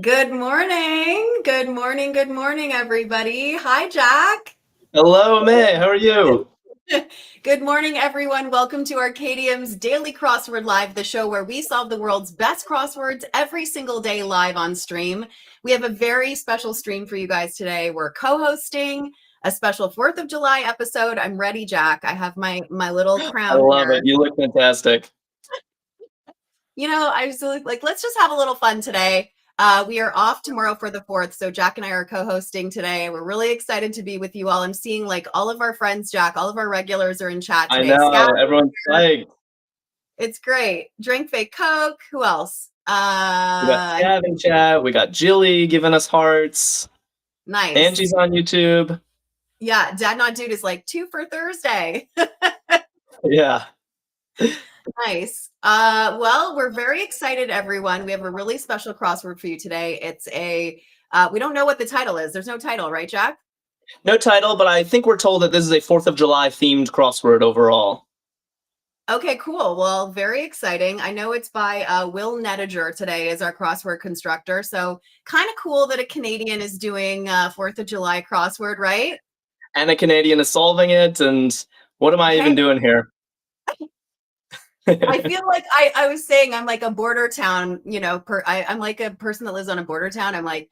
Good morning. Good morning. Good morning, everybody. Hi, Jack. Hello, May. How are you? Good morning, everyone. Welcome to Arkadium's Daily Crossword Live, the show where we solve the world's best crosswords every single day live on stream. We have a very special stream for you guys today. We're co-hosting a special 4th of July episode. I'm ready, Jack. I have my little I crown love here. it. You look fantastic. I was like, let's just have a little fun today. We are off tomorrow for the 4th, so Jack and I are co-hosting today. We're really excited to be with you all. I'm seeing like all of our friends, Jack, all of our regulars are in chat I today. know. Scout, Everyone's psyched. it's great. Drink fake Coke. Who else? We got Scav in chat. We got Jilly giving us hearts. Nice. Angie's on YouTube. Yeah, Dad Not Dude is like 2 for Thursday. Yeah. Nice. Well, we're very excited, everyone. We have a really special crossword for you today. It's we don't know what the title is. There's no title, right, Jack? No title, but I think we're told that this is a 4th of July themed crossword overall. Okay, cool. Well, very exciting. I know it's by Will Nettiger today as our crossword constructor. So kind of cool that a Canadian is doing 4th of July crossword, right? And a Canadian is solving it. And what am I even doing here? I feel like I was saying I'm like a border town, I'm like a person that lives on a border town. I'm like,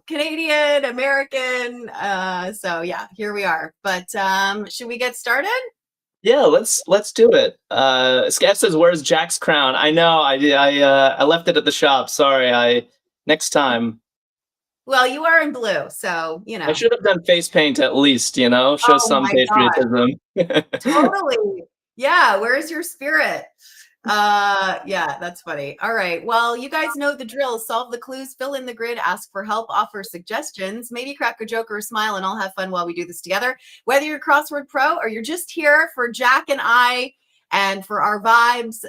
Canadian, American. So yeah, here we are. But should we get started? Yeah, let's do it. Scav says, "Where's Jack's crown?" I know. I left it at the shop. Sorry. Next time. Well, you are in blue, so I should have done face paint at least, show Oh some my God. patriotism. Totally. Yeah, where's your spirit? Yeah, that's funny. All right. Well, you guys know the drill. Solve the clues, fill in the grid, ask for help, offer suggestions, maybe crack a joke or a smile, and I'll have fun while we do this together. Whether you're crossword pro or you're just here for Jack and I and for our vibes,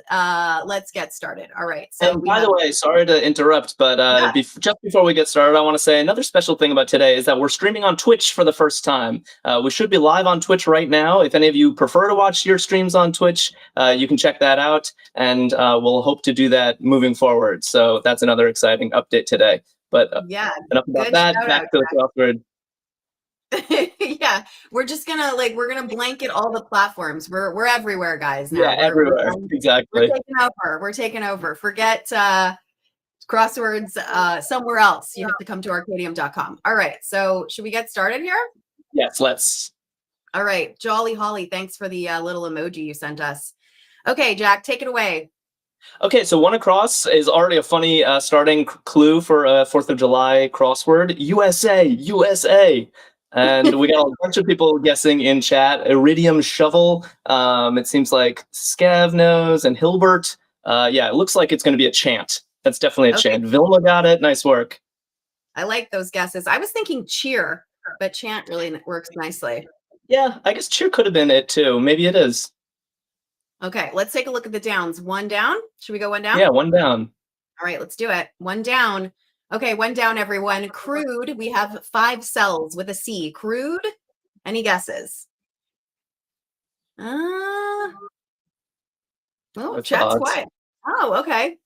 let's get started. All right. So And by the way, sorry to interrupt, but yeah. just before we get started, I want to say another special thing about today is that we're streaming on Twitch for the first time. We should be live on Twitch right now. If any of you prefer to watch your streams on Twitch, you can check that out, and we'll hope to do that moving forward. So that's another exciting update today. But Yeah, enough about good that. shout out, Back to the crossword. Yeah, we're just gonna we're gonna blanket all the platforms. We're everywhere, guys. Now Yeah, everywhere. we're Exactly. taking over. We're taking over. Forget crosswords somewhere else. You have to come to arcadium.com. All right. So should we get started here? Yes, let's. All right. Jolly Holly, thanks for the little emoji you sent us. Okay, Jack, take it away. Okay, so one across is already a funny starting clue for a 4th of July crossword. USA, USA. And we got a bunch of people guessing in chat. Iridium shovel. It seems like Scav knows and Hilbert. Yeah, it looks like it's going to be a chant. That's definitely a chant. Vilma got it. Nice work. I like those guesses. I was thinking cheer, but chant really works nicely. Yeah, I guess cheer could have been it too. Maybe it is. Okay, let's take a look at the downs. One down. Should we go one down? Yeah, one down. All right, let's do it. One down. Okay, one down, everyone. Crude. We have 5 cells with a C. Crude. Any guesses? Oh, chat's quiet. Oh, okay.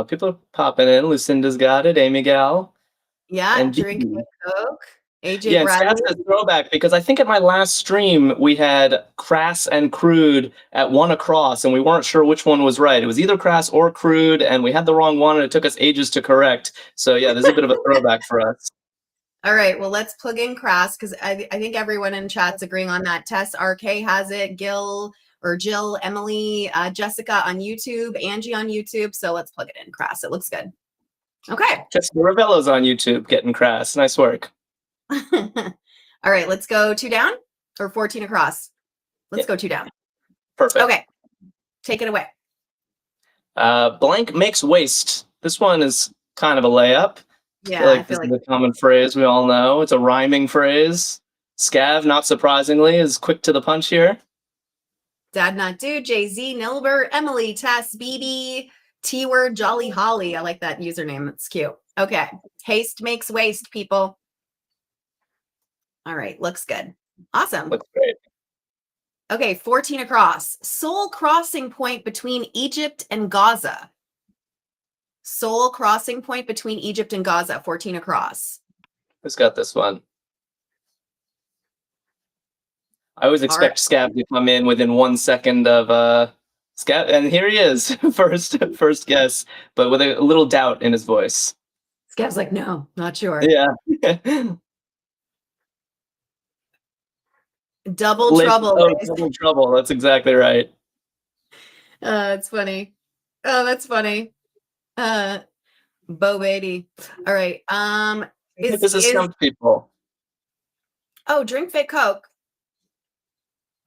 People are popping in. Lucinda's got it. Amy Gal. Yeah, And drink Coke. AJ yeah, Bradley. Scott's a throwback because I think at my last stream we had crass and crude at one across, and we weren't sure which one was right. It was either crass or crude, and we had the wrong one, and it took us ages to correct. So yeah, there's a bit of a throwback for us. All right, well, let's plug in crass because I think everyone in chat's agreeing on that. Tess RK has it. Gil or Jill, Emily, Jessica on YouTube, Angie on YouTube. So let's plug it in. Crass. It looks good. Okay. Jessica Ravello's on YouTube getting crass. Nice work. All right, let's go 2 down or 14 across. Let's go 2 down. Perfect. Okay, take it away. Blank makes waste. This one is kind of a layup. Yeah, I feel like this is a common phrase we all know. It's a rhyming phrase. Scav, not surprisingly, is quick to the punch here. Dad Not Dude, Jay-Z, Nilbert, Emily, Tess, BB, T-Word, Jolly Holly. I like that username. It's cute. Okay, haste makes waste, people. All right, looks good. Awesome. Looks great. Okay, 14 across. Sole crossing point between Egypt and Gaza. Sole crossing point between Egypt and Gaza, 14 across. Who's got this one? I always expect Scab to come in within 1 second of Scab, and here he is, first guess, but with a little doubt in his voice. Scab's like, no, not sure. Yeah. Double trouble. Oh, double trouble. That's exactly right. It's funny. Oh, that's funny. Bo Beatty. All right. This is some people. Oh, drink fake Coke.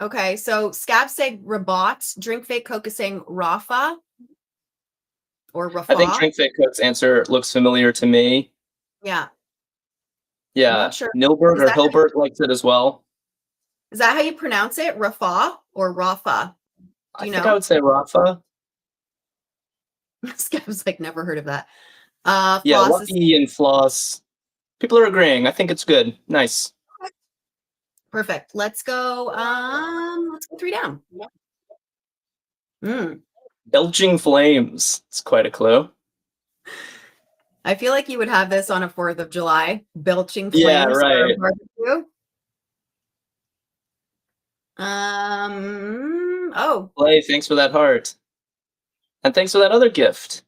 Okay, so Scab saying Rabat, drink fake Coke is saying Rafa or Rafa. I think drink fake Coke's answer looks familiar to me. Yeah. Yeah. I'm not sure. Nilbert or Hilbert likes it as well. Is that how you pronounce it? Rafa or Rafa? I think I would say Rafa. Scab's like, never heard of that. Yeah, Lucky and Floss. People are agreeing. I think it's good. Nice. Perfect. Let's go 3 down. Belching flames. It's quite a clue. I feel like you would have this on a 4th of July. Belching flames. Yeah, right. For a barbecue. Oh. Play, thanks for that heart. And thanks for that other gift.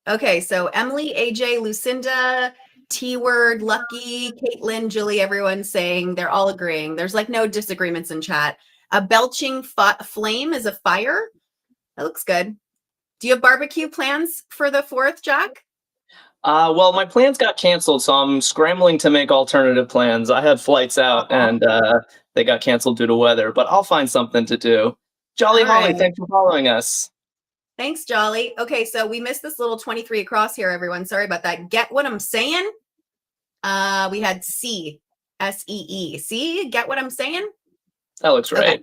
Okay, so Emily, AJ, Lucinda, T-Word, Lucky, Caitlin, Julie, everyone's saying they're all agreeing. There's like no disagreements in chat. A belching flame is a fire. That looks good. Do you have barbecue plans for the 4th, Jack? Well, my plans got canceled, so I'm scrambling to make alternative plans. I had flights out and they got canceled due to weather, but I'll find something to do. Jolly Holly, thanks for following us. Thanks, Jolly. Okay, so we missed this little 23 across here, everyone. Sorry about that. Get what I'm saying? We had C, S-E-E. See? Get what I'm saying? That looks right. Okay.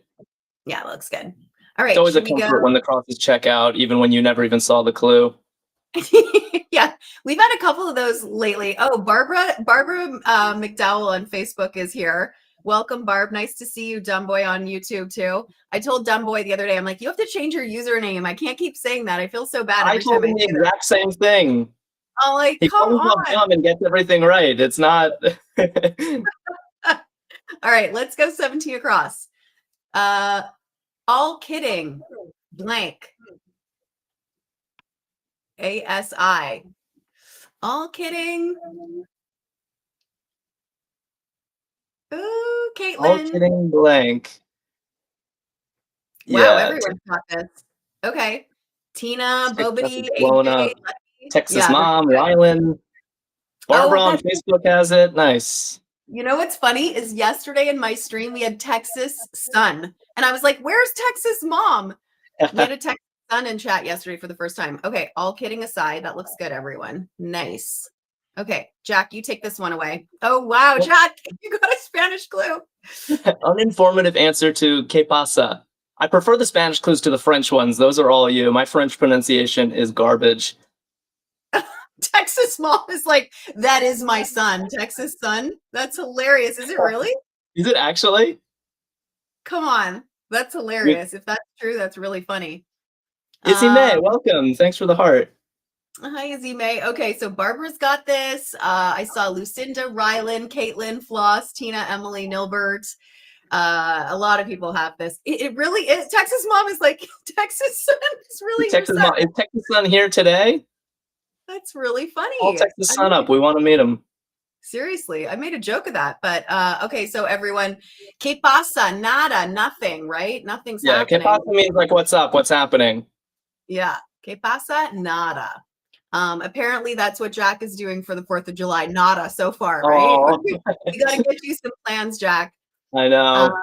Yeah, it looks good. All right. It's always a comfort when the crosses check out, even when you never even saw the clue. Yeah, we've had a couple of those lately. Oh, Barbara McDowell on Facebook is here. Welcome, Barb. Nice to see you, Dumbboy, on YouTube too. I told Dumbboy the other day, I'm like, you have to change your username. I can't keep saying that. I feel so bad. I told him the exact same thing. I'm like, he come on. Dumb and gets everything right. It's not. All right, let's go 17 across. All kidding. Blank. ASI. All kidding. Ooh, Caitlin. All kidding, blank. Wow, yeah, everyone's got this. Okay. Tina, Bobity, AJ, Texas Mom, Rylan. Barbara on Facebook has it. Nice. You know what's funny is yesterday in my stream, we had Texas Sun. And I was like, where's Texas Mom? We had a Texas Sun in chat yesterday for the first time. Okay, all kidding aside, that looks good, everyone. Nice. Okay, Jack, you take this one away. Oh, wow, Jack, you got a Spanish clue. Uninformative answer to que pasa. I prefer the Spanish clues to the French ones. Those are all you. My French pronunciation is garbage. Texas Mom is like, that is my son. Texas Sun? That's hilarious. Is it really? Is it actually? Come on. That's hilarious. If that's true, that's really funny. Izzy May, welcome. Thanks for the heart. Hi, Izzy May. Okay, so Barbara's got this. I saw Lucinda, Rylan, Caitlin, Floss, Tina, Emily, Nilbert. A lot of people have this. It really is. Texas Mom is like, Texas Sun is really Texas Mom. Is Texas Sun here today? That's really funny. I'll Texas Sun up. We want to meet him. Seriously, I made a joke of that, but okay. So everyone, que pasa? Nada, nothing, right? Nothing's happening. Que pasa means like, what's up? What's happening? Yeah, que pasa? Nada. Apparently, that's what Jack is doing for the 4th of July. Nada so far, right? Oh. We got to get you some plans, Jack. I know.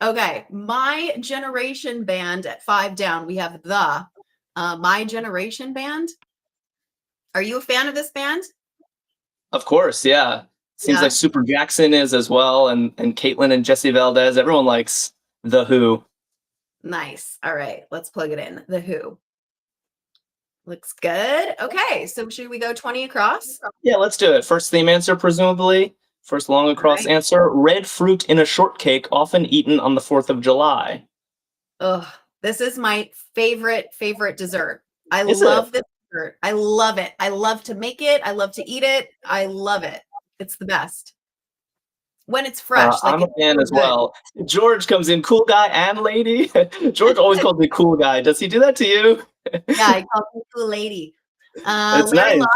Okay, My Generation Band at 5 down. We have the My Generation Band. Are you a fan of this band? Of course, yeah. Seems like Super Jackson is as well, and Caitlin and Jesse Valdez. Everyone likes The Who. Nice. All right, let's plug it in. The Who. Looks good. Okay, so should we go 20 across? Yeah, let's do it. First theme answer, presumably. First long across answer. Red fruit in a shortcake, often eaten on the 4th of July. Ugh, this is my favorite dessert. I Is it? love this dessert. I love it. I love to make it. I love to eat it. I love it. It's the best. When it's fresh, like I'm a it's fan so as good. well. George comes in, cool guy and lady. George always calls me cool guy. Does he do that to you? Yeah, I call it cool lady. It's Larry nice. Law,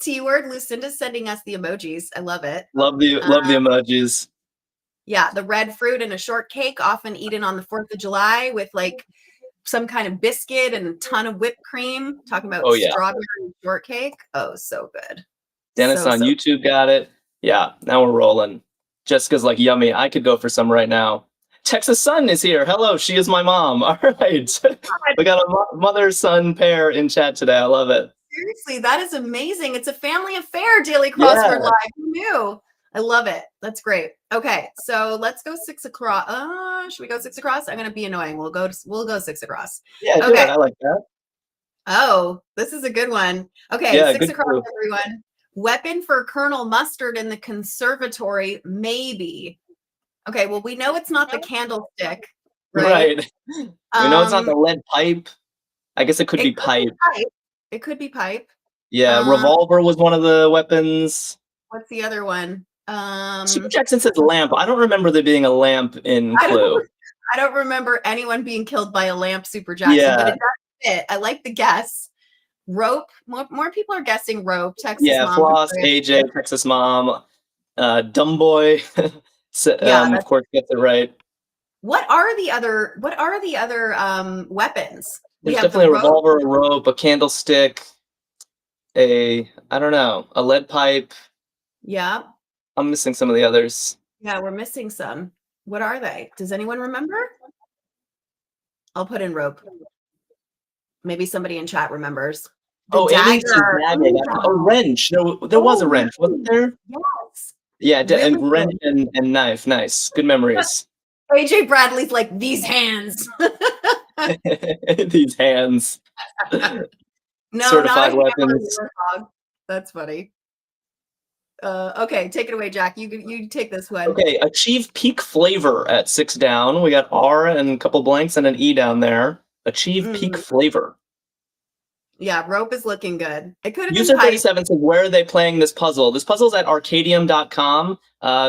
T-word. Lucinda's sending us the emojis. I love it. Love the emojis. Yeah, the red fruit and a shortcake, often eaten on the 4th of July with like some kind of biscuit and a ton of whipped cream. Talking about Oh yeah. strawberry shortcake. Oh, so good. Dennis on So YouTube got it. Yeah, now we're rolling. Jessica's like, yummy. I could go for some right now. Texas Sun is here. Hello, she is my mom. All right. We got a mother-son pair in chat today. I love it. seriously, that is amazing. It's a family affair, Daily Yeah. Crossword Live. Who knew? I love it. That's great. Okay, so let's go 6 across. Should we go 6 across? I'm gonna be annoying. We'll go 6 across. Yeah, do it. Okay. I like that. Oh, this is a good one. Okay, Yeah, 6 good across, clue. everyone. Weapon for Colonel Mustard in the conservatory, maybe. Okay, well, we know it's not the candlestick, right? Right. We know it's not the lead pipe. I guess it could be pipe. Pipe. It could be pipe. Yeah, revolver was one of the weapons. What's the other one? Super Jackson says lamp. I don't remember there being a lamp in Clue. I don't remember anyone being killed by a lamp, Super Jackson, but it does fit. I like the guess. Rope. More people are guessing rope. Texas Mom. Floss, AJ, Texas Mom, Dumb Boy. Of course, gets it right. What are the other weapons? There's definitely a revolver, a rope, a candlestick, I don't know, a lead pipe. Yeah. I'm missing some of the others. Yeah, we're missing some. What are they? Does anyone remember? I'll put in rope. Maybe somebody in chat remembers. The dagger. A wrench. There was a wrench, wasn't there? Yes. Yeah, and wrench and knife. Nice. Good memories. AJ Bradley's like, these hands. These hands. No, certified weapons. That's funny. Okay, take it away, Jack. You take this one. Okay, achieve peak flavor at 6 down. We got R and a couple blanks and an E down there. Achieve peak flavor. Yeah, rope is looking good. It could have User been pipe. 37 said, where are they playing this puzzle? This puzzle's at Arkadium.com.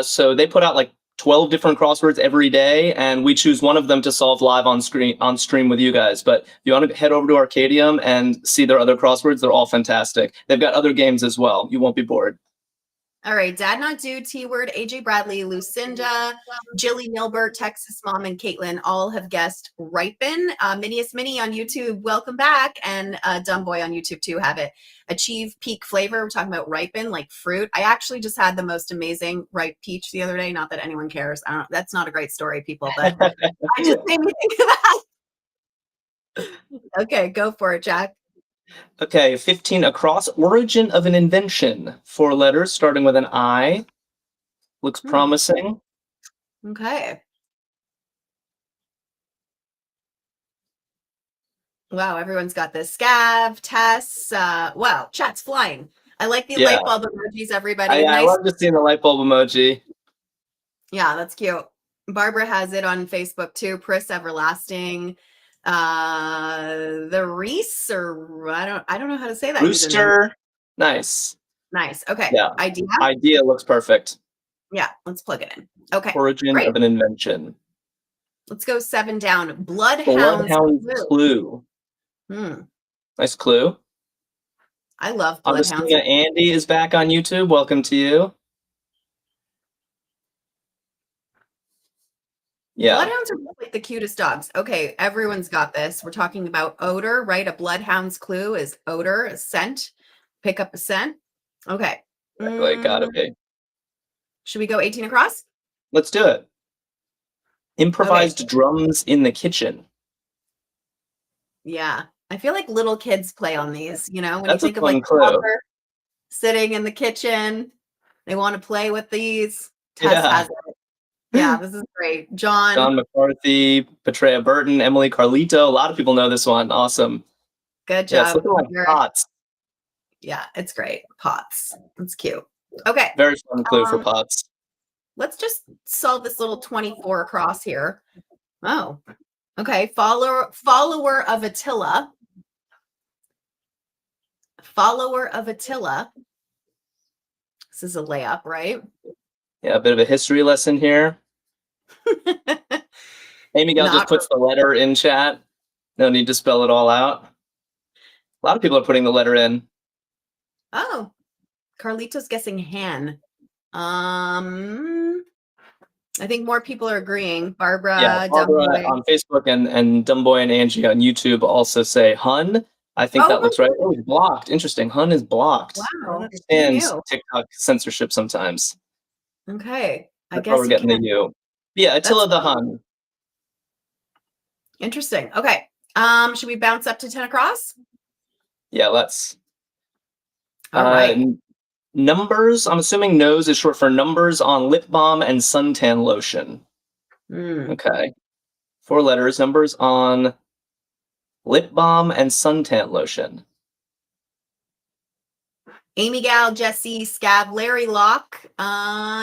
So they put out like 12 different crosswords every day, and we choose one of them to solve live on stream with you guys. But if you want to head over to Arkadium and see their other crosswords, they're all fantastic. They've got other games as well. You won't be bored. All right, Dad Not Do, T-word, AJ Bradley, Lucinda, Jilly Nilbert, Texas Mom, and Caitlin all have guessed ripen. Minius Mini on YouTube, welcome back, and Dumb Boy on YouTube too have it. Achieve peak flavor. We're talking about ripen, like fruit. I actually just had the most amazing ripe peach the other day. Not that anyone cares. I don't. That's not a great story, people, but I just made me think of that. Okay, go for it, Jack. Okay, 15 across. Origin of an invention. 4 letters starting with an I. Looks promising. Okay. Wow, everyone's got this. Scav, Tess. Wow, chat's flying. I like the light bulb emojis, everybody. I love just seeing the light bulb emoji. Yeah, that's cute. Barbara has it on Facebook too. Pris Everlasting. The Reese, or I don't know how to say that. Rooster. Nice. Nice. Okay. Yeah. Idea looks perfect. Yeah, let's plug it in. Okay. Origin of an invention. Let's go 7 down. Bloodhound's Clue. Nice clue. I love Bloodhounds. Andy is back on YouTube. Welcome to you. Yeah. Bloodhounds are like the cutest dogs. Okay, everyone's got this. We're talking about odor, right? A bloodhound's clue is odor, a scent. Pick up a scent. Okay. Gotta be. Should we go 18 across? Let's do it. Improvised drums in the kitchen. Yeah. I feel like little kids play on these, you know, when That's you think of like sitting in the kitchen, they want to play with these. Tess has it. Yeah, this is great. John McCarthy, Petrea Burton, Emily Carlito. A lot of people know this one. Awesome. Good job. It's looking like pots. Yeah, it's great. Pots. It's cute. Okay. Very fun clue for pots. Let's just solve this little 24 across here. Oh, okay. Follower of Attila. Follower of Attila. This is a layup, right? Yeah, a bit of a history lesson here. Amy Gal just puts the letter in chat. No need to spell it all out. A lot of people are putting the letter in. Oh, Carlito's guessing Han. I think more people are agreeing. Barbara, Yeah, Barbara on Facebook and Dumbboy and Angie on YouTube also say Hun. I think that looks right. Oh, he's blocked. Interesting. Hun is blocked. Wow. I don't understand TikTok censorship sometimes. Okay. I That's guess why we're getting the U. Yeah, Attila the Hun. Interesting. Okay. Should we bounce up to 10 across? Yeah, let's. All right. Numbers. I'm assuming nose is short for numbers on lip balm and suntan lotion. Okay. 4 letters. Numbers on lip balm and suntan lotion. Amy Gal, Jesse, Scab, Larry Locke,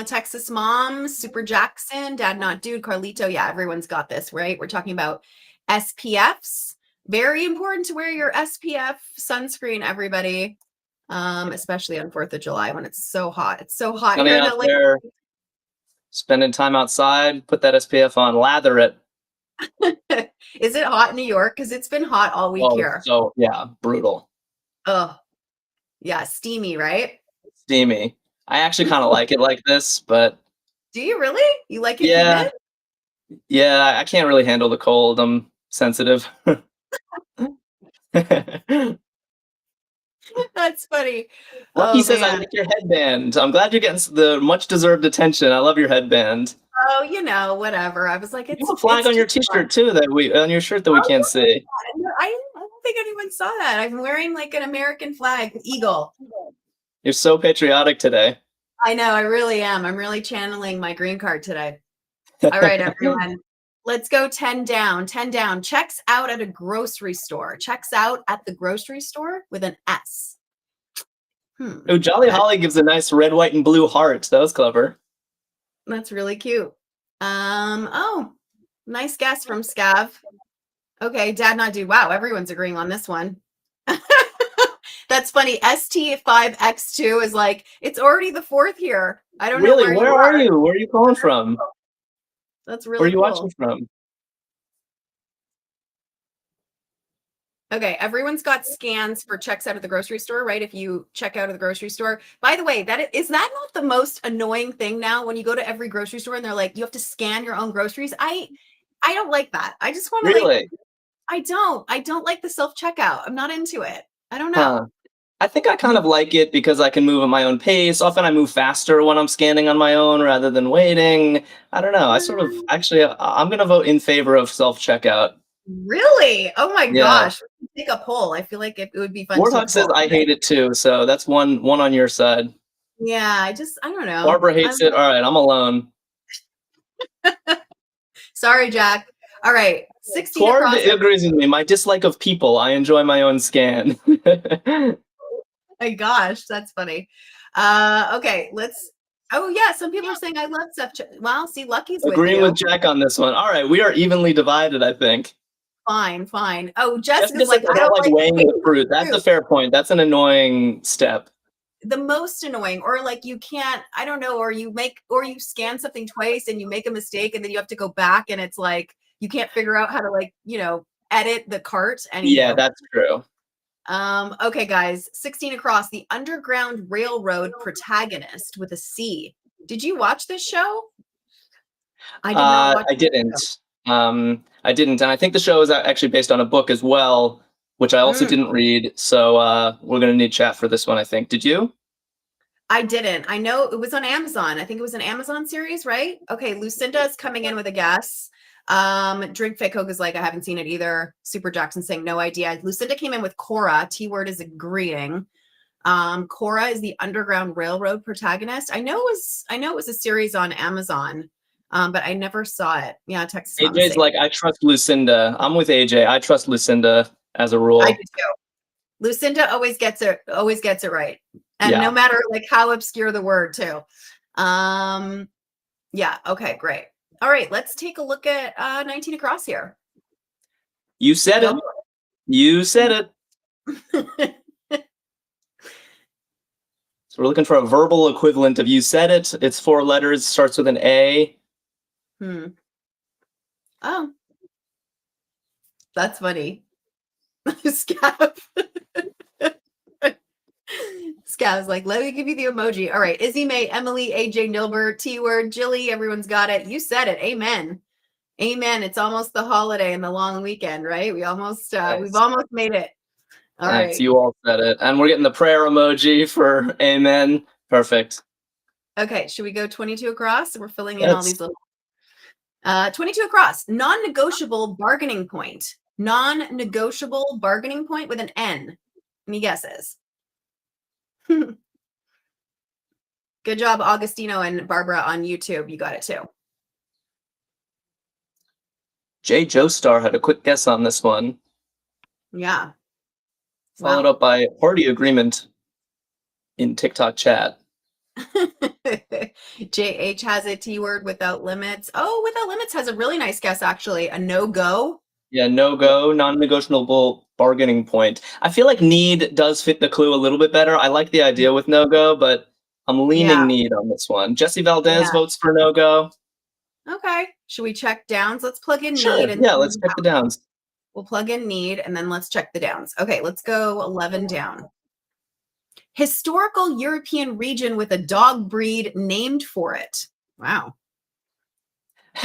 Texas Mom, Super Jackson, Dad Not Dude, Carlito. Yeah, everyone's got this, right? We're talking about SPFs. Very important to wear your SPF sunscreen, everybody. Especially on 4th of July when it's so hot. It's so hot here in LA. There, spending time outside, put that SPF on, lather it. Is it hot in New York? Because it's been hot all week here. So yeah, brutal. Oh, yeah, steamy, right? Steamy. I actually kind of like it like this, but. Do you really? You like it humid? Yeah, I can't really handle the cold. I'm sensitive. That's funny. Lucky says, I like your headband. I'm glad you're getting the much-deserved attention. I love your headband. Oh, you know, whatever. I was like, it's you have a flag on your T-shirt too on your shirt that we can't see. I don't think anyone saw that. I'm wearing like an American flag, eagle. You're so patriotic today. I know, I really am. I'm really channeling my green card today. All right, everyone. Let's go 10 down. 10 down. Checks out at a grocery store. Checks out at the grocery store with an S. Oh, Jolly Holly gives a nice red, white, and blue heart. That was clever. That's really cute. Oh, nice guess from Scav. Okay, Dad Not Dude. Wow, everyone's agreeing on this one. That's funny. ST5X2 is like, it's already the 4th here. I don't know where you are. Where are you? Where are you calling from? That's really Where are you cool. watching from? Okay, everyone's got scans for checks out of the grocery store, right? If you check out of the grocery store. By the way, is that not the most annoying thing now when you go to every grocery store and they're like, you have to scan your own groceries? I don't like that. I just want to really? I don't like the self-checkout. I'm not into it. I don't know. I think I kind of like it because I can move at my own pace. Often I move faster when I'm scanning on my own rather than waiting. I don't know. I'm going to vote in favor of self-checkout. Really? Oh my gosh. Take a poll. I feel like it would be fun. Warthog says I hate it too. So that's one on your side. Yeah, I don't know. Barbara hates it. All right, I'm alone. Sorry, Jack. All right. 16 Torb agrees with me. My dislike of people. I enjoy my own scan. My gosh, that's funny. Okay, let's. Oh yeah, some people are saying I love stuff. Well, see, Lucky's agreeing with Jack on this one. All right, we are evenly divided, I think. Fine. Oh, Jessica's like, I don't like weighing the fruit. That's a fair point. That's an annoying step. The most annoying, or like you can't, I don't know, or you scan something twice and you make a mistake and then you have to go back and it's like you can't figure out how to edit the cart anymore. Yeah, that's true. Okay, guys, 16 across. The Underground Railroad protagonist with a C. Did you watch this show? I did not watch I didn't. I didn't, and I think the show is actually based on a book as well, which I also didn't read. So we're gonna need chat for this one, I think. Did you? I didn't. I know it was on Amazon. I think it was an Amazon series, right? Okay, Lucinda is coming in with a guess. Drink Fake Coke is like, I haven't seen it either. Super Jackson saying no idea. Lucinda came in with Cora. T-word is agreeing. Cora is the Underground Railroad protagonist. I know it was a series on Amazon, but I never saw it. Yeah, Texas. AJ's like, I trust Lucinda. I'm with AJ. I trust Lucinda as a rule. I do too. Lucinda always gets it right. And no matter like how obscure the word too. Yeah, okay, great. All right, let's take a look at 19 across here. You said it. You said it. we're looking for a verbal equivalent of you said it. It's 4 letters, starts with an A. Oh, that's funny. Scav. Scav's like, let me give you the emoji. All right. Izzy May, Emily, AJ Nilbert, T Word, Jilly, everyone's got it. You said it. Amen. Amen. It's almost the holiday and the long weekend, right? We've almost made it. All right. You all said it. And we're getting the prayer emoji for amen. Perfect. Okay. Should we go 22 across? We're filling in all these little 22 across. Non-negotiable bargaining point. Non-negotiable bargaining point with an N. Any guesses? Good job, Augustino and Barbara on YouTube. You got it too. Jay Joestar had a quick guess on this one. Yeah. Followed up by party agreement in TikTok chat. JH has a T word, without limits. Oh, without limits has a really nice guess, actually. A no-go. Yeah, no-go, non-negotiable bargaining point. I feel like need does fit the clue a little bit better. I like the idea with no-go, but I'm leaning need on this one. Jesse Valdez votes for no-go. Okay. Should we check downs? Let's plug in Sure. need. And let's check the downs. We'll plug in need, and then let's check the downs. Okay, let's go 11 down. Historical European region with a dog breed named for it. Wow.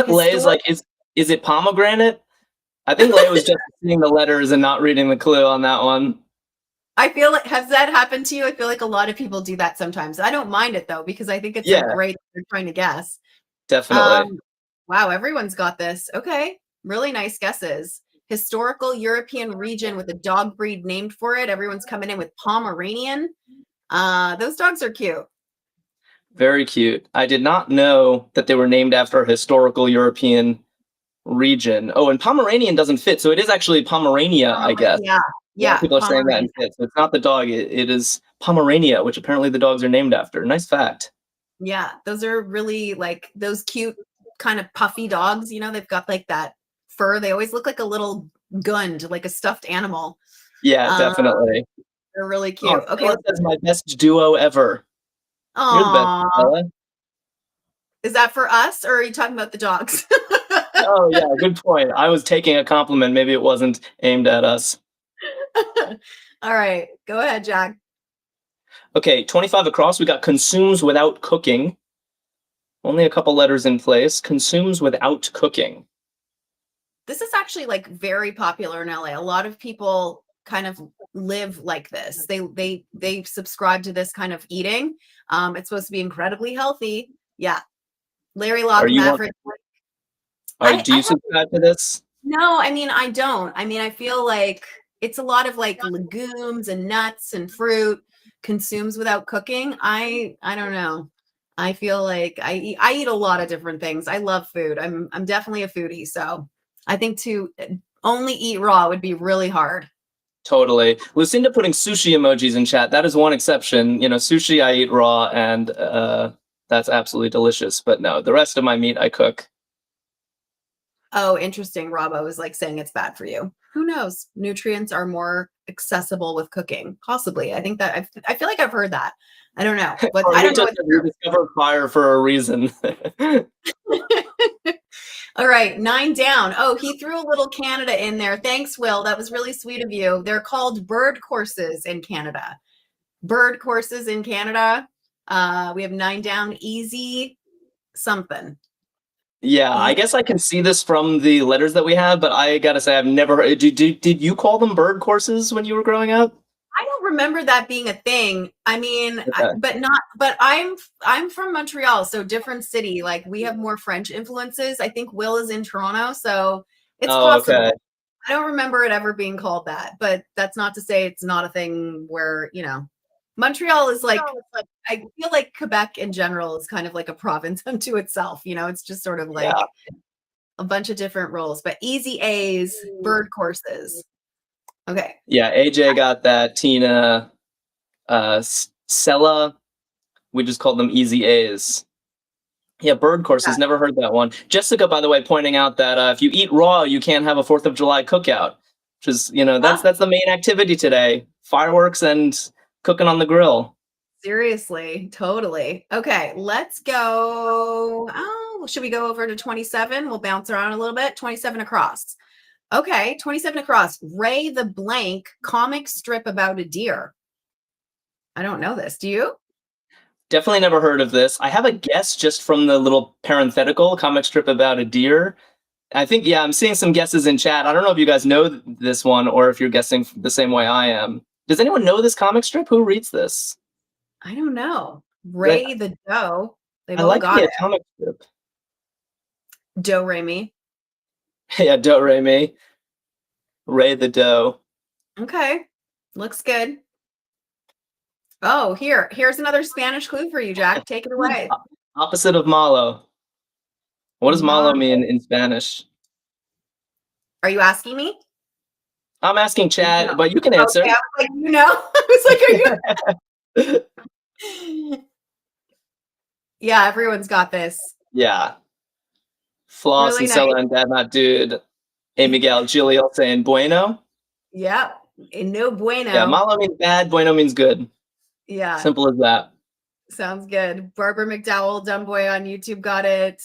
Lay is like, is it pomegranate? I think Lay was just seeing the letters and not reading the clue on that one. I feel like, has that happened to you? I feel like a lot of people do that sometimes. I don't mind it though, because I think it's great they're trying to guess. Definitely. Wow, everyone's got this. Okay, really nice guesses. Historical European region with a dog breed named for it. Everyone's coming in with Pomeranian. Those dogs are cute. Very cute. I did not know that they were named after a historical European region. Oh, and Pomeranian doesn't fit, so it is actually Pomerania, I guess. Yeah. People are saying that so it's not the dog, it is Pomerania, which apparently the dogs are named after. Nice fact. Yeah, those are really like those cute kind of puffy dogs, you know, they've got like that fur. They always look like a little gund, like a stuffed animal. Yeah, definitely. They're really cute. Okay. That's my best duo ever. You're the best, Bella. Is that for us, or are you talking about the dogs? Oh, yeah, good point. I was taking a compliment. Maybe it wasn't aimed at us. All right, go ahead, Jack. Okay, 25 across. We got consumes without cooking. Only a couple letters in place. Consumes without cooking. This is actually like very popular in LA. A lot of people kind of live like this. They subscribe to this kind of eating. It's supposed to be incredibly healthy. Yeah. Larry Locke, Maverick. Do you subscribe to this? No, I mean, I don't. I mean, I feel like it's a lot of like legumes and nuts and fruit consumes without cooking. I don't know. I feel like I eat a lot of different things. I love food. I'm definitely a foodie. So I think to only eat raw would be really hard. Totally. Lucinda putting sushi emojis in chat. That is one exception. You know, sushi I eat raw, and that's absolutely delicious. But no, the rest of my meat I cook. Oh, interesting. Robbo is like saying it's bad for you. Who knows? Nutrients are more accessible with cooking. Possibly. I think that I feel like I've heard that. I don't know. But I don't know. We discovered fire for a reason. All right, 9 down. Oh, he threw a little Canada in there. Thanks, Will. That was really sweet of you. They're called bird courses in Canada. Bird courses in Canada. We have 9 down. Easy something. Yeah, I guess I can see this from the letters that we have, but I gotta say I've never heard. Did you call them bird courses when you were growing up? I don't remember that being a thing. I mean, Okay. but I'm from Montreal, so different city. Like we have more French influences. I think Will is in Toronto, so it's possible. Okay. I don't remember it ever being called that, but that's not to say it's not a thing where, you know, Montreal is like, I feel like Quebec in general is kind of like a province unto itself. You know, it's just sort of like a bunch of different roles, but easy A's, bird courses. Okay. Yeah, AJ got that. Tina, Sella, we just called them easy A's. Yeah, bird courses, never heard that one. Jessica, by the way, pointing out that if you eat raw, you can't have a 4th of July cookout, which is, you know, that's the main activity today. Fireworks and cooking on the grill. Seriously, totally. Okay, let's go. Oh, should we go over to 27? We'll bounce around a little bit. 27 across. Okay, 27 across. Ray the Blank comic strip about a deer. I don't know this. Do you? Definitely never heard of this. I have a guess just from the little parenthetical comic strip about a deer. I think, yeah, I'm seeing some guesses in chat. I don't know if you guys know this one or if you're guessing the same way I am. Does anyone know this comic strip? Who reads this? I don't know. But Ray the Doe. They've I all like got the it. comic strip. Doe Ray me. Yeah, Do Re Mi. Ray the Doe. Okay, looks good. Oh, here's another Spanish clue for you, Jack. Take it away. Opposite of malo. What does malo mean in Spanish? Are you asking me? I'm asking chat, No. but you can answer. Okay, I was like, I was like, are you? Yeah, everyone's got this. Yeah. Floss Really and nice. Sella and Dad Not Dude. A Miguel Gilio saying bueno. Yep. And no bueno. Yeah, malo means bad, bueno means good. Yeah. Simple as that. Sounds good. Barbara McDowell, Dumb Boy on YouTube got it.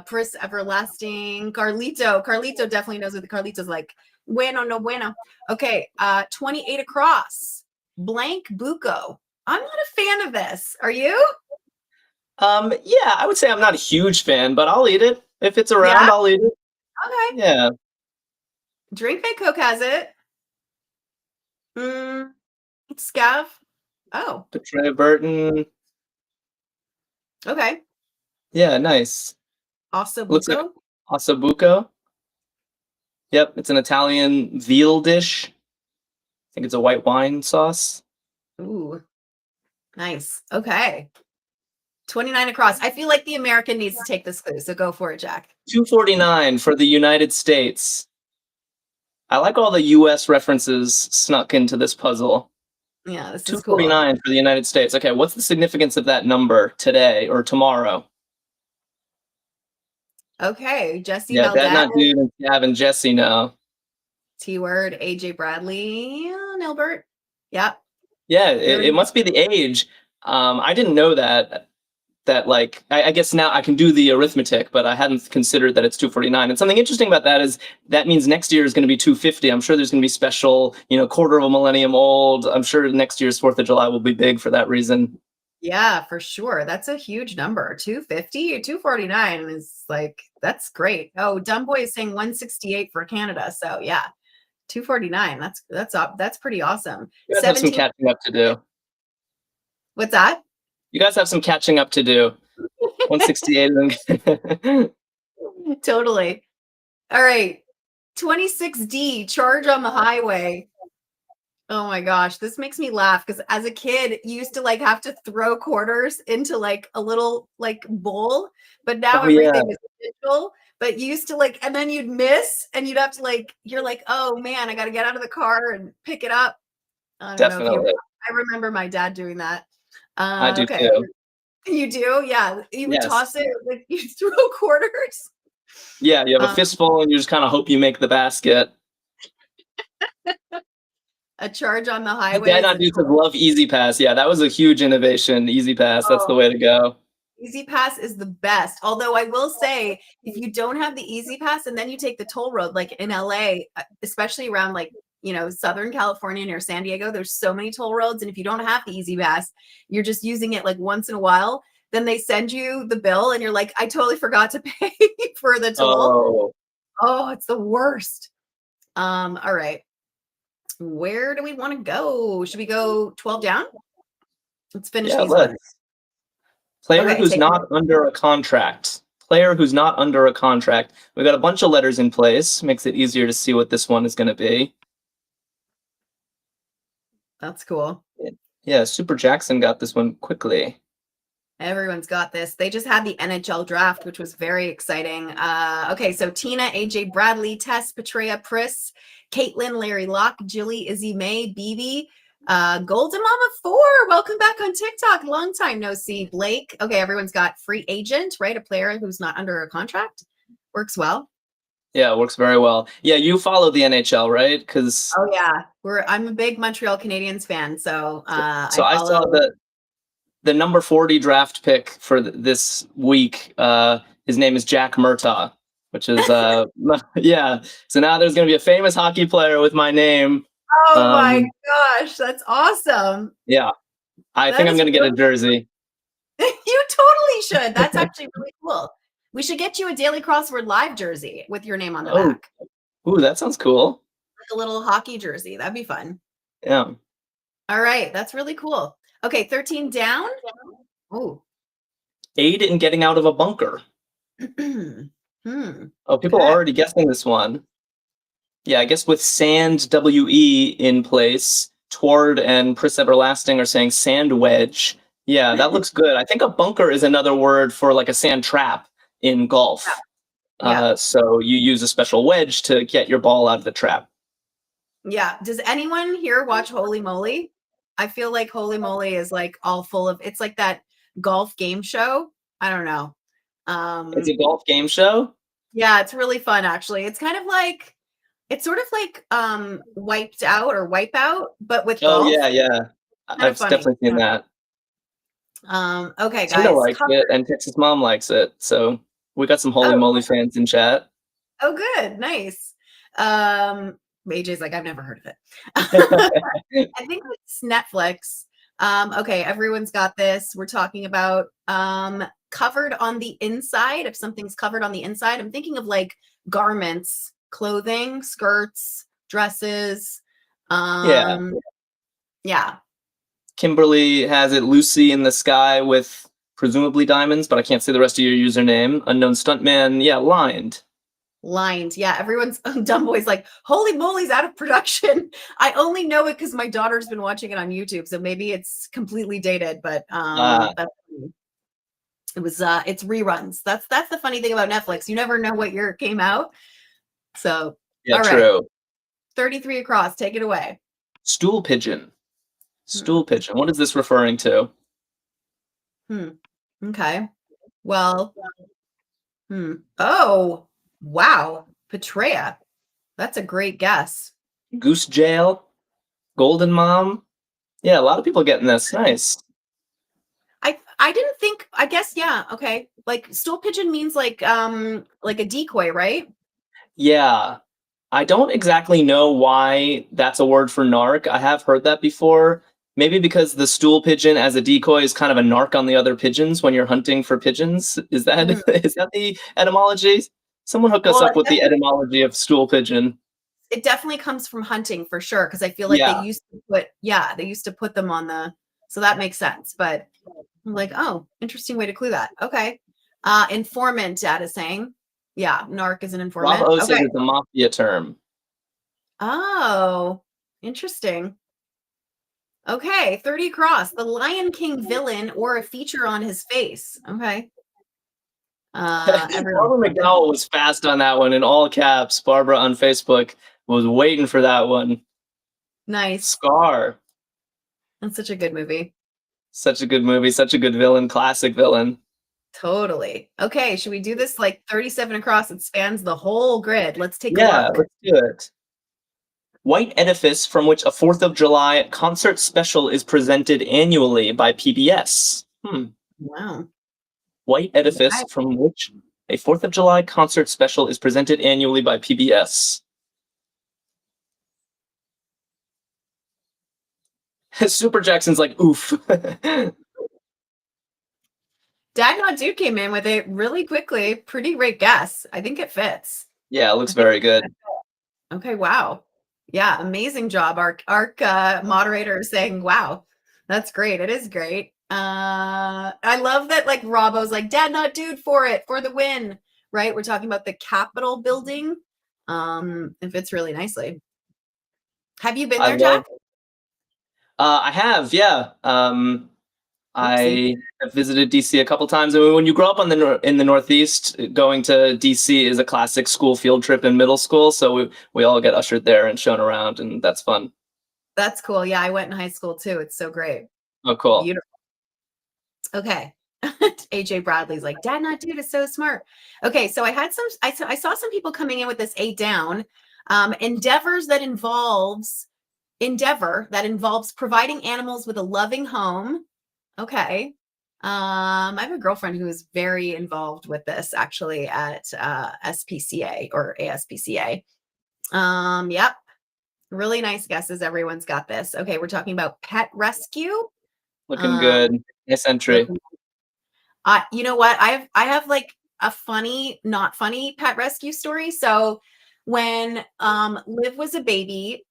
Pris Everlasting. Carlito definitely knows what the Carlito's like. Bueno, no bueno. Okay. 28 across. Blank Buco. I'm not a fan of this. Are you? Yeah, I would say I'm not a huge fan, but I'll eat it. If it's around, Yeah? I'll eat it. Okay. Yeah. Drink Big Coke has it. Scav. Oh, Betrayal Burton. okay. Yeah, nice. Looks like Ossobuco. ossobuco. Yep, it's an Italian veal dish. I think it's a white wine sauce. Ooh, nice. Okay. 29 across. I feel like the American needs to take this clue, so go for it, Jack. 249 for the United States. I like all the US references snuck into this puzzle. Yeah, this is cool. 249 for the United States. Okay, what's the significance of that number today or tomorrow? Okay, Jesse Yeah, Dad Not Valdez, Dude and Gav and Jesse know. T-word, AJ Bradley, Nilbert. Yep. Yeah, it must be the age. I didn't know that like I guess now I can do the arithmetic, but I hadn't considered that it's 249. And something interesting about that is that means next year is going to be 250. I'm sure there's going to be special, quarter of a millennium old. I'm sure next year's 4th of July will be big for that reason. Yeah, for sure. That's a huge number. 250 or 249 is like, that's great. Oh, Dumb Boy is saying 168 for Canada. So yeah, 249. That's pretty awesome. You guys have some catching up to do. What's that? You guys have some catching up to do. 168. Totally. All right. 26D, Charge on the Highway. Oh my gosh, this makes me laugh because as a kid, you used to like have to throw quarters into like a little like bowl, but now everything is digital. But you used to like, and then you'd miss, and you'd have to like, you're like, oh man, I got to get out of the car and pick it up. I don't know if I remember my dad doing that. I do too. You do? Yeah. You would toss it, like you throw quarters. Yeah, you have a fistful and you just kind of hope you make the basket. A Charge on the Highway. Dad Not Dude says love Easy Pass. Yeah, that was a huge innovation. Easy Pass, that's the way to go. Easy Pass is the best. Although I will say, if you don't have the Easy Pass and then you take the toll road, like in LA, especially around like, Southern California near San Diego, there's so many toll roads. And if you don't have the Easy Pass, you're just using it like once in a while. Then they send you the bill and you're like, I totally forgot to pay for the toll. Oh, it's the worst. All right. Where do we want to go? Should we go 12 down? Let's finish these ones. Player who's not under a contract. Player who's not under a contract. We've got a bunch of letters in place. Makes it easier to see what this one is going to be. That's cool. Yeah, Super Jackson got this one quickly. Everyone's got this. They just had the NHL draft, which was very exciting. Okay, so Tina, AJ Bradley, Tess, Petrea, Pris, Caitlin, Larry Locke, Jilly, Izzy May, BB, Golden Mama 4. Welcome back on TikTok. Long time no see. Blake. Okay, everyone's got free agent, right? A player who's not under a contract. Works well. Yeah, it works very well. Yeah, you follow the NHL, right? Oh yeah, I'm a big Montreal Canadiens fan, so I saw that. the number 40 draft pick for this week. His name is Jack Murtaugh, which is yeah. So now there's going to be a famous hockey player with my name. Oh my gosh, that's awesome. Yeah, I think I'm going to get a jersey. You totally should. That's actually really cool. We should get you a Daily Crossword Live jersey with your name on the back. Ooh, that sounds cool. Like a little hockey jersey. That'd be fun. Yeah. All right, that's really cool. Okay, 13 down. Oh. Aid in getting out of a bunker. Oh, people are already guessing this one. Yeah, I guess with sand WE in place, Toward and Pris Everlasting are saying sand wedge. Yeah, that looks good. I think a bunker is another word for like a sand trap in golf. Yeah. So you use a special wedge to get your ball out of the trap. Yeah. Does anyone here watch Holy Moly? I feel like Holy Moly is like all full of, it's like that golf game show. I don't know. It's a golf game show? Yeah, it's really fun actually. It's kind of like, it's sort of like Wiped Out or Wipeout, but with golf. Oh yeah. I've definitely seen that. Okay, guys. Tina likes it, and Texas Mom likes it. So we got some Holy Moly fans in chat. Oh, good. Nice. AJ's like, I've never heard of it. I think it's Netflix. Okay, everyone's got this. We're talking about covered on the inside. If something's covered on the inside, I'm thinking of like garments, clothing, skirts, dresses. Yeah. Kimberly has it Lucy in the sky with presumably diamonds, but I can't see the rest of your username. Unknown Stuntman, yeah, lined. Lined, yeah. Everyone's dumb boy's like, Holy Moly's out of production. I only know it because my daughter's been watching it on YouTube, so maybe it's completely dated, but it was it's reruns. That's the funny thing about Netflix. You never know what year it came out. So yeah, all right. True. 33 across. Take it away. Stool pigeon. Stool pigeon. What is this referring to? Okay. Well. Oh, wow. Petrea. That's a great guess. Goose jail. Golden mom. Yeah, a lot of people getting this. Nice. I didn't think. I guess yeah. Okay. Like stool pigeon means like a decoy, right? Yeah. I don't exactly know why that's a word for narc. I have heard that before. Maybe because the stool pigeon as a decoy is kind of a narc on the other pigeons when you're hunting for pigeons. Is that is that the etymology? Someone hook us up with the etymology of stool pigeon. It definitely comes from hunting for sure, because I feel like they used to put them on the, so that makes sense. But I'm like, oh, interesting way to clue that. Okay. Informant, Dad is saying. Yeah, narc is an informant. Rob O says it's a mafia term. Oh, interesting. Okay, 30 across. The Lion King villain or a feature on his face. Okay. Barbara McDowell was fast on that one in all caps. Barbara on Facebook was waiting for that one. Nice. Scar. That's such a good movie. Such a good movie. Such a good villain. Classic villain. Totally. Okay, should we do this like 37 across? It spans the whole grid. Let's take a look. Yeah, let's do it. White edifice from which a 4th of July concert special is presented annually by PBS. Wow. White edifice from which a 4th of July concert special is presented annually by PBS. Super Jackson's like, oof. Dad Not Dude came in with it really quickly. Pretty great guess. I think it fits. Yeah, it looks very good. Okay, wow. Yeah, amazing job. Arc moderator is saying, wow, that's great. It is great. I love that like Robbo's like, Dad Not Dude for the win. Right? We're talking about the Capitol building. It fits really nicely. Have you been there, Jack? I have, yeah. I have visited DC a couple times. I mean, when you grow up in the Northeast, going to DC is a classic school field trip in middle school. So we all get ushered there and shown around, and that's fun. That's cool. Yeah, I went in high school too. It's so great. Oh, cool. Beautiful. Okay. AJ Bradley's like, Dad Not Dude is so smart. Okay, so I saw some people coming in with this 8 down. Endeavor that involves providing animals with a loving home. Okay. I have a girlfriend who is very involved with this actually at SPCA or ASPCA. Yep. Really nice guesses. Everyone's got this. Okay, we're talking about pet rescue. Looking good. Nice entry. You know what? I have like a funny, not funny pet rescue story. So when Liv was a baby,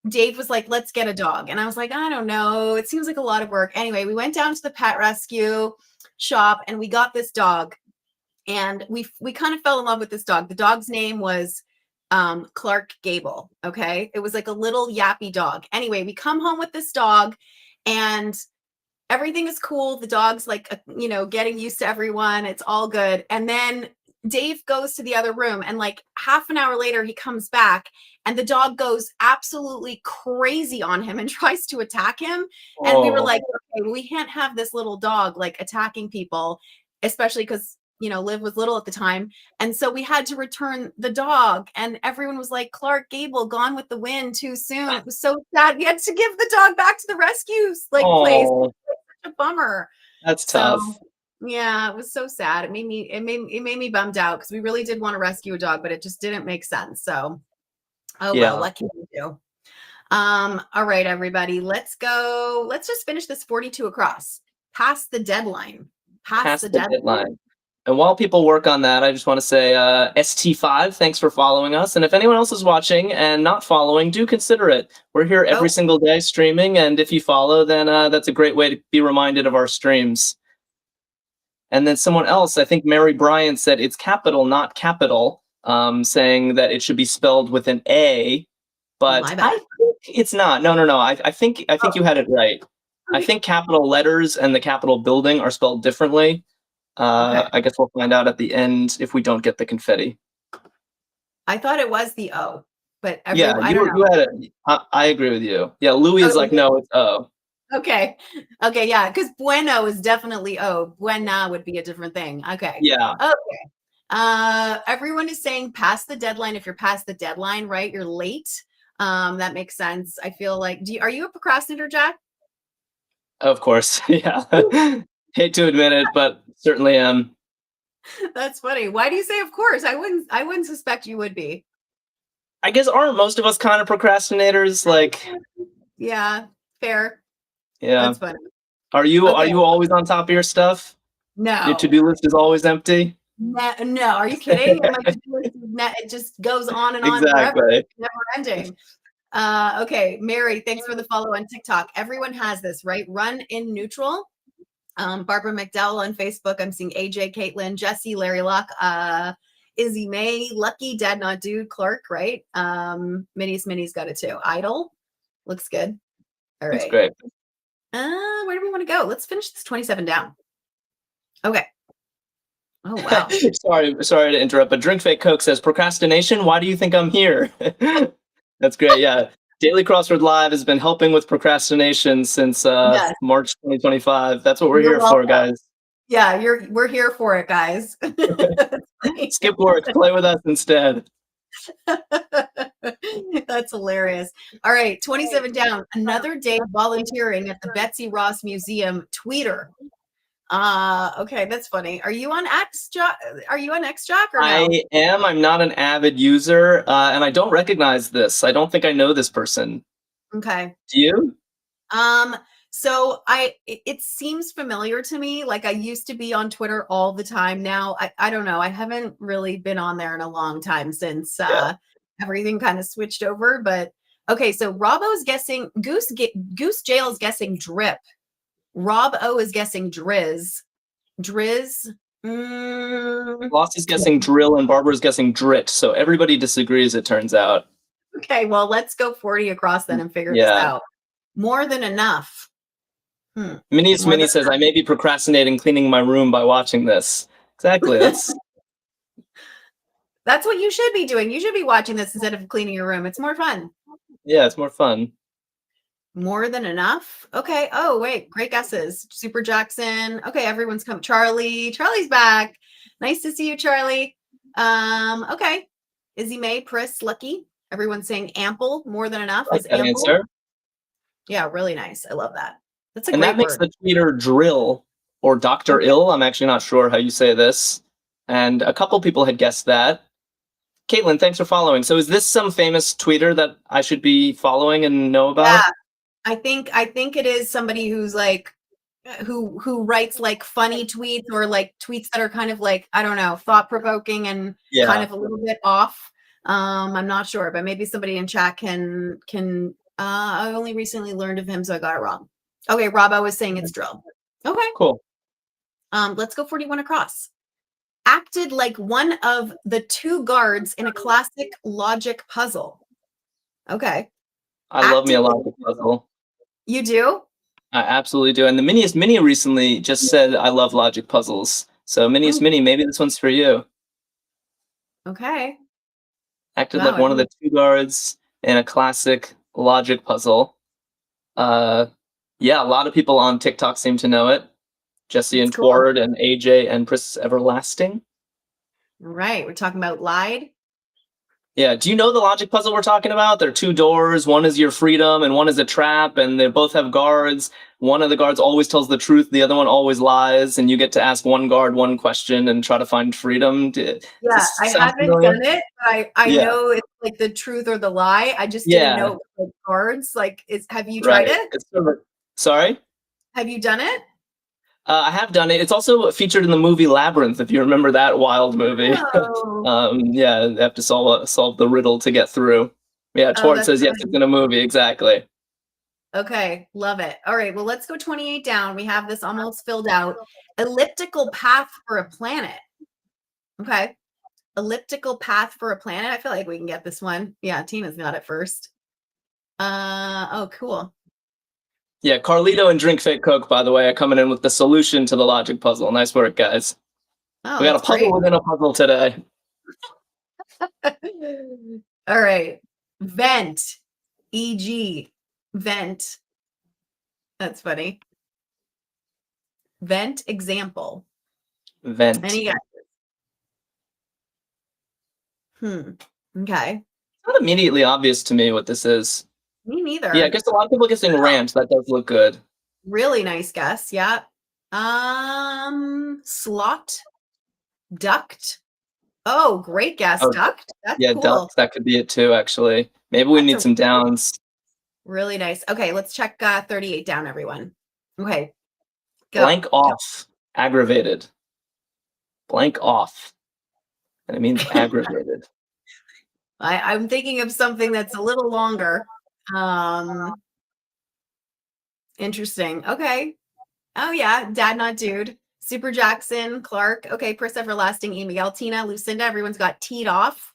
Dave was like, let's get a dog. And I was like, I don't know. It seems like a lot of work. Anyway, we went down to the pet rescue shop and we got this dog. And we kind of fell in love with this dog. The dog's name was Clark Gable. Okay. It was like a little yappy dog. Anyway, we come home with this dog and everything is cool. The dog's like, getting used to everyone. It's all good. And then Dave goes to the other room and like half an hour later, he comes back and the dog goes absolutely crazy on him and tries to attack him. And we were like, okay, well, we can't have this little dog like attacking people, especially because Liv was little at the time. And so we had to return the dog and everyone was like, Clark Gable, gone with the wind too soon. It was so sad. We had to give the dog back to the rescues place. Such a bummer. That's tough. Yeah, it was so sad. It made me bummed out because we really did want to rescue a dog, but it just didn't make sense. So, well, what can you do? All right, everybody, let's go. Let's just finish this 42 across. Past the deadline. Past the deadline. And while people work on that, I just want to say, ST5, thanks for following us. And if anyone else is watching and not following, do consider it. We're here every single day streaming. And if you follow, then that's a great way to be reminded of our streams. And then someone else, I think Mary Bryant, said it's capital, not capital, saying that it should be spelled with an A. But I think it's not. No. I think you had it right. I think capital letters and the Capitol building are spelled differently. I guess we'll find out at the end if we don't get the confetti. I thought it was the O, but you had it. I agree with you. Yeah, Louis is like, no, it's O. Okay, yeah, because bueno is definitely O. Buena would be a different thing. Okay. Yeah. Okay. Everyone is saying past the deadline. If you're past the deadline, right, you're late. That makes sense. I feel like, are you a procrastinator, Jack? Of course. Yeah. Hate to admit it, but certainly am. That's funny. Why do you say of course? I wouldn't suspect you would be. I guess aren't most of us kind of procrastinators? Like, yeah, fair. Yeah. That's funny. Are you always on top of your stuff? No. Your to-do list is always empty? No. Are you kidding? It just goes on and on forever. Never ending. Okay, Mary, thanks for the follow on TikTok. Everyone has this, right? Run in neutral. Barbara McDowell on Facebook. I'm seeing AJ, Caitlin, Jesse, Larry Locke, Izzy May, Lucky, Dad Not Dude, Clark, right? Minnie's got it too. Idle looks good. All right. That's great. Where do we want to go? Let's finish this 27 down. Okay. Oh wow. sorry to interrupt, but Drink Fake Coke says procrastination. Why do you think I'm here? That's great. Yeah. Daily Crossword Live has been helping with procrastination since March 2025. That's what we're here for, guys. Yeah, we're here for it, guys. Skip work, play with us instead. That's hilarious. All right, 27 down. Another day volunteering at the Betsy Ross Museum. Tweeter. Okay, that's funny. Are you on X, Jack? Or no? I am. I'm not an avid user, and I don't recognize this. I don't think I know this person. Okay. Do you? So it seems familiar to me. Like I used to be on Twitter all the time. Now I don't know. I haven't really been on there in a long time since everything kind of switched over. But okay, so Robbo's guessing Goose Jail's guessing drip. Rob O is guessing Driz. Lost is guessing drill and Barbara's guessing drit. So everybody disagrees, it turns out. Okay, well, let's go 40 across then and figure this out. More than enough. Minnie says, I may be procrastinating cleaning my room by watching this. Exactly. That's what you should be doing. You should be watching this instead of cleaning your room. It's more fun. Yeah, it's more fun. More than enough. Okay. Oh, wait. Great guesses. Super Jackson. Okay. Everyone's come. Charlie's back. Nice to see you, Charlie. Okay. Izzy May, Pris, Lucky. Everyone's saying ample. More than enough is ample. Answer. Yeah, really nice. I love that. That's a And great that makes word. the tweeter Drill or Dr. Okay. Ill. I'm actually not sure how you say this. And a couple people had guessed that. Caitlin, thanks for following. So is this some famous tweeter that I should be following and know about? Yeah, I think it is somebody who's like who writes like funny tweets or like tweets that are kind of like, I don't know, thought provoking and kind Yeah. of a little bit off. I'm not sure, but maybe somebody in chat can I only recently learned of him, so I got it wrong. Okay, Robbo was saying it's drill. Okay. Cool. Let's go 41 across. Acted like one of the two guards in a classic logic puzzle. Okay. I love me a Acted logic puzzle. You do? I absolutely do. And the Miniest Mini recently just said, I love logic puzzles. So Miniest Oh, Mini, maybe this one's for you. okay. Acted Wow. like one of the two guards in a classic logic puzzle. Yeah, a lot of people on TikTok seem to know it. Jesse and That's cool. Tward and AJ and Princess Everlasting. Right. We're talking about lied. Yeah, do you know the logic puzzle we're talking about? There are two doors. One is your freedom and one is a trap, and they both have guards. One of the guards always tells the truth, the other one always lies, and you get to ask one guard one question and try to find freedom. Does Yeah, this I sound haven't familiar? done it, but I Yeah, know it's like the truth or the lie. I just didn't yeah, know it was like cards. Like, have you tried right. it? It's sort of sorry? Have you done it? I have done it. It's also featured in the movie Labyrinth, if you remember that wild movie. Oh, Yeah, they have to solve the riddle to get through. Yeah, oh, Tward that's says yes, it's funny. in a movie, exactly. Okay, love it. All right, well, let's go 28 down. We have this almost filled out. Elliptical path for a planet. Okay. Elliptical path for a planet. I feel like we can get this one. Yeah, Tina's got it first. Oh, cool. Yeah, Carlito and Drink Fake Coke, by the way, are coming in with the solution to the logic puzzle. Nice work, guys. Oh, We got a that's puzzle great. within a puzzle today. All right. Vent. E.g. Vent. That's funny. Vent example. Vent. Any guys? Okay. Not immediately obvious to me what this is. Me neither. Yeah, I guess a lot of people are guessing rant. That does look good. Really nice guess. Yeah. Slot. Duct. Oh, great guess. Oh, Duct. That's yeah, cool. ducks. That could be it too, actually. Maybe we That's need some downs. really nice. Okay, let's check 38 down, everyone. Okay. Go. Blank off. Aggravated. Blank off. And it means aggravated. I'm thinking of something that's a little longer. Interesting. Okay. Oh yeah, Dad Not Dude. Super Jackson, Clark. Okay, Pris Everlasting, E. Miguel, Tina, Lucinda. Everyone's got teed off.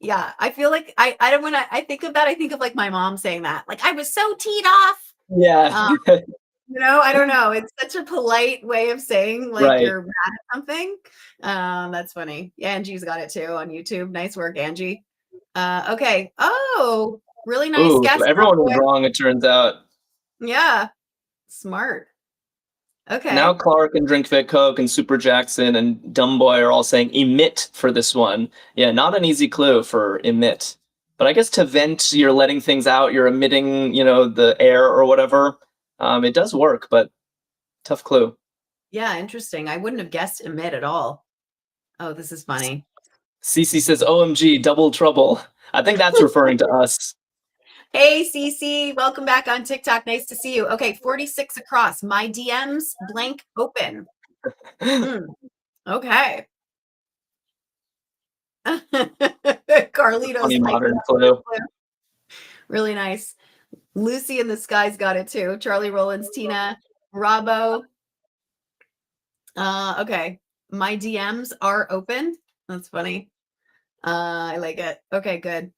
Yeah, I feel like I don't when I think of that, I think of like my mom saying that. Like I was so teed off. Yeah. I don't know. It's such a polite way of saying like Right. you're mad at something. That's funny. Yeah, Angie's got it too on YouTube. Nice work, Angie. Okay. Oh, really nice Ooh, guess. so everyone was wrong, it turns out. Yeah. Smart. Okay. Now Clark and Drink Fit Coke and Super Jackson and Dumbboy are all saying emit for this one. Yeah, not an easy clue for emit. But I guess to vent, you're letting things out, you're emitting, the air or whatever. It does work, but tough clue. Yeah, interesting. I wouldn't have guessed emit at all. Oh, this is funny. Cece says, OMG, double trouble. I think that's referring to us. Hey, Cece, welcome back on TikTok. Nice to see you. Okay, 46 across. My DMs blank open. Okay. Carlito's Funny modern clue. Really nice. Lucy in the Sky's got it too. Charlie Rollins, Tina, Robbo. Okay. My DMs are open. That's funny. I like it. Okay, good.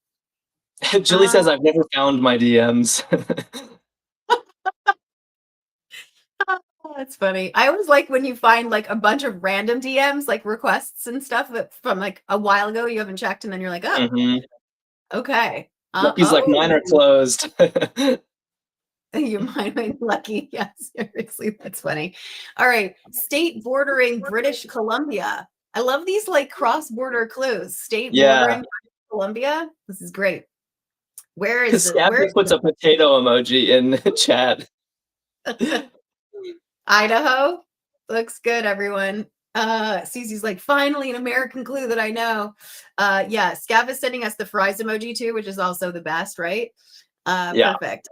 Julie says, I've never found my DMs. That's funny. I always like when you find like a bunch of random DMs, like requests and stuff that from like a while ago you haven't checked, and then you're like, oh, okay. Lucky's like, mine are closed. You might be lucky. Yes, seriously, that's funny. All right, state bordering British Columbia. I love these like cross-border clues. State bordering British Columbia. This is great. Where is it? Scabby puts a potato emoji in chat. Idaho looks good, everyone. Cece's like, finally an American clue that I know. Yeah, Scav is sending us the fries emoji too, which is also the best, right? Yeah. Perfect.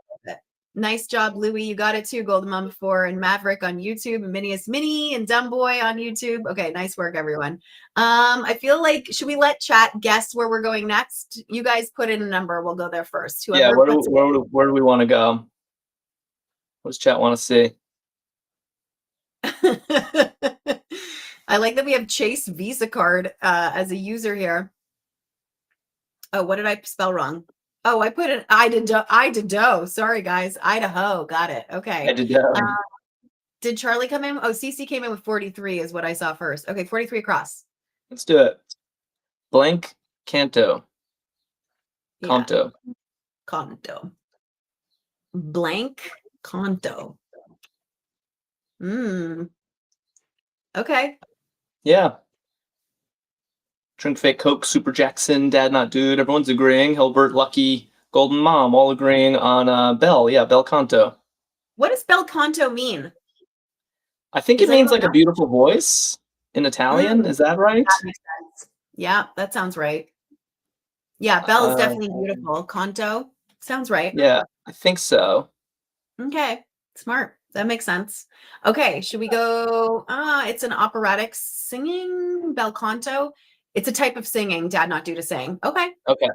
Nice job, Louie. You got it too. Golden Mom 4 and Maverick on YouTube, and Minius Mini and Dumb Boy on YouTube. Okay, nice work, everyone. I feel like, should we let chat guess where we're going next? You guys put in a number. We'll go there first. Yeah, where do we want to go? What does chat want to see? I like that we have Chase Visa card as a user here. Oh, what did I spell wrong? Oh, I put an Idaho. Sorry, guys. Idaho. Got it. Okay. Did Charlie come in? Oh, CC came in with 43 is what I saw first. Okay, 43 across. Let's do it. Blank Canto. Conto. Conto. Blank Conto. Okay. Yeah. Drink Fake Coke, Super Jackson, Dad Not Dude. Everyone's agreeing. Hilbert, Lucky, Golden Mom, all agreeing on Bell. Yeah, Bel Canto. What does Bel Canto mean? I think it means like a beautiful voice in Italian. Is that right? That makes sense. Yeah, that sounds right. Yeah, Bell is definitely beautiful. Canto sounds right. Yeah, I think so. Okay, smart. That makes sense. Okay, should we go? It's an operatic singing, bel canto. It's a type of singing, Dad Not Do to sing. Okay. Okay.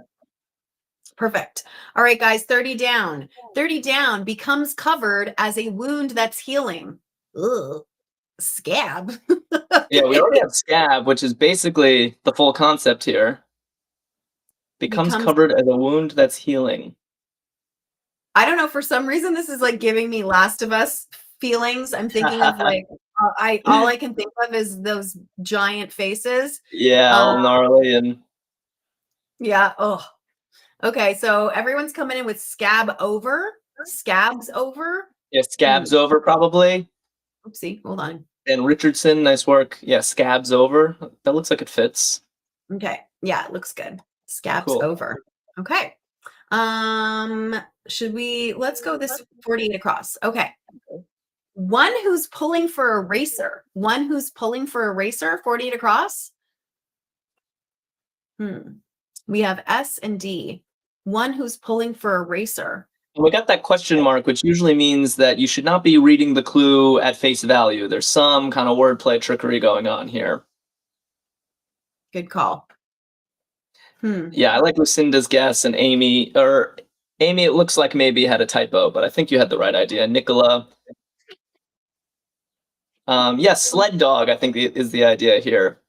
Perfect. All right, guys, 30 down. 30 down becomes covered as a wound that's healing. Ugh. Scab. Yeah, we already have scab, which is basically the full concept here. Becomes covered as a wound that's healing. I don't know, for some reason this is like giving me Last of Us feelings. I'm thinking of like all I can think of is those giant faces. Yeah, all gnarly and yeah. Oh, okay. So everyone's coming in with scab over. Scabs over. Yeah, scabs over probably. Oopsie, hold on. And Richardson, nice work. Yeah, scabs over. That looks like it fits. Okay. Yeah, it looks good. Scabs over. Okay. Let's go this 48 across. Okay. One who's pulling for a racer. One who's pulling for a racer, 48 across. We have S and D. One who's pulling for a racer. And we got that question mark, which usually means that you should not be reading the clue at face value. There's some kind of wordplay trickery going on here. Good call. Yeah, I like Lucinda's guess, and Amy, it looks like maybe had a typo, but I think you had the right idea. Nicola. Yeah, sled dog, I think is the idea here.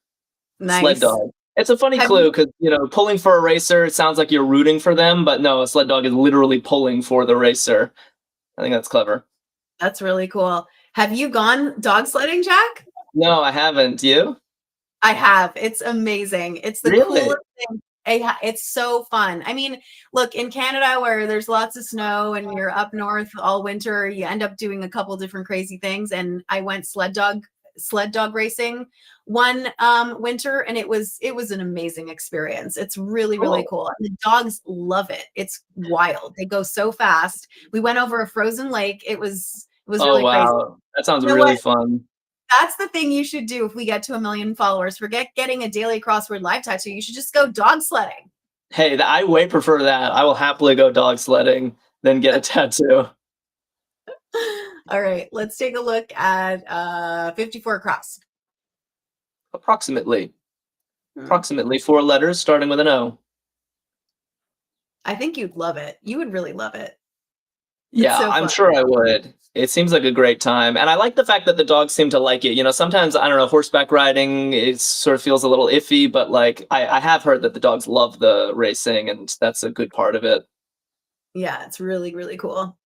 Nice. Sled dog. It's a funny clue because, pulling for a racer, it sounds like you're rooting for them, but no, a sled dog is literally pulling for the racer. I think that's clever. That's really cool. Have you gone dog sledding, Jack? No, I haven't. You? I have. It's amazing. It's the coolest thing. It's so fun. I mean, look, in Canada where there's lots of snow and you're up north all winter, you end up doing a couple different crazy things. And I went sled dog racing one winter, and it was an amazing experience. It's really, really cool. And the dogs love it. It's wild. They go so fast. We went over a frozen lake. It was really crazy. That sounds really fun. That's the thing you should do if we get to 1 million followers. Forget getting a Daily Crossword live tattoo. You should just go dog sledding. Hey, I way prefer that. I will happily go dog sledding than get a tattoo. All right, let's take a look at 54 across. Approximately 4 letters starting with an O. I think you'd love it. You would really love it. Yeah, so I'm sure I would. It seems like a great time. And I like the fact that the dogs seem to like it. Sometimes, I don't know, horseback riding, it sort of feels a little iffy, but like I have heard that the dogs love the racing, and that's a good part of it. Yeah, it's really, really cool.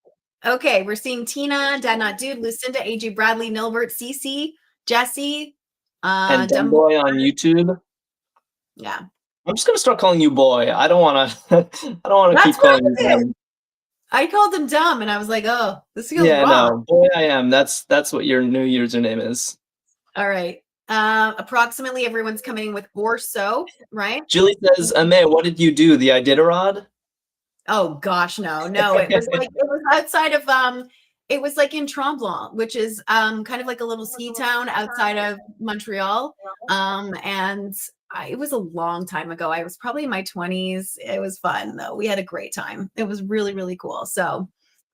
Okay, we're seeing Tina, Dad Not Dude, Lucinda, AJ Bradley, Nilbert, Cece, Jesse, and Dumb Boy on YouTube. Yeah. I'm just gonna start calling you Boy. I don't wanna keep calling you Dumb. I called him Dumb, and I was like, oh, this feels wrong. No, Boy I Am. That's what your new username is. All right. Approximately everyone's coming with or so, right? Julie says, May, what did you do? The Iditarod? Oh gosh, no. It was outside of It was like in Tremblant, which is kind of like a little ski town outside of Montreal. And it was a long time ago. I was probably in my 20s. It was fun though. We had a great time. It was really, really cool. So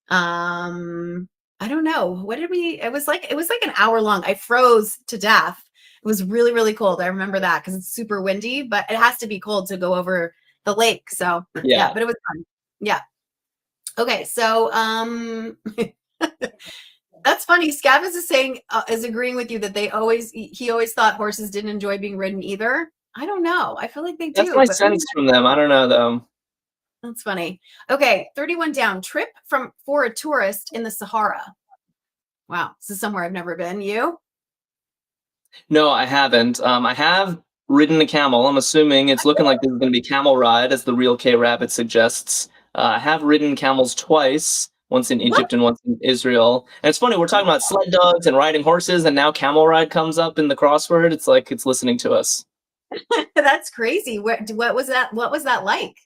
I don't know. What did we, it was like an hour long. I froze to death. It was really, really cold. I remember that because it's super windy, but it has to be cold to go over the lake. So yeah, but it was fun. Yeah. Okay. So that's funny. Scavas is saying, is agreeing with you that he always thought horses didn't enjoy being ridden either. I don't know. I feel like they do. That's my but sense from them. I don't know though. That's funny. Okay, 31 down. Trip for a tourist in the Sahara. Wow, this is somewhere I've never been. You? No, I haven't. I have ridden a camel. I'm assuming it's looking like this is going to be camel ride, as the real K Rabbit suggests. I have ridden camels twice, once in Egypt and once in Israel. And it's funny, we're talking about sled dogs and riding horses, and now camel ride comes up in the crossword. It's like it's listening to us. That's crazy. What was that? What was that like?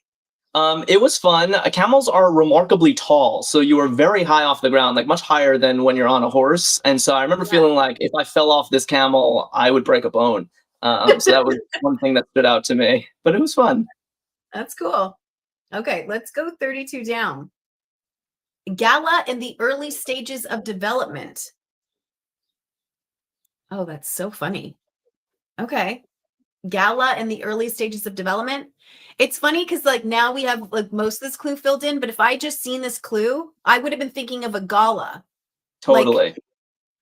It was fun. Camels are remarkably tall, so you are very high off the ground, like much higher than when you're on a horse. And so I remember feeling like if I fell off this camel, I would break a bone. So that was one thing that stood out to me, but it was fun. That's cool. Okay, let's go 32 down. Gala in the early stages of development. Oh, that's so funny. Okay. Gala in the early stages of development. It's funny because like now we have like most of this clue filled in, but if I just seen this clue, I would have been thinking of a gala. Totally. Like,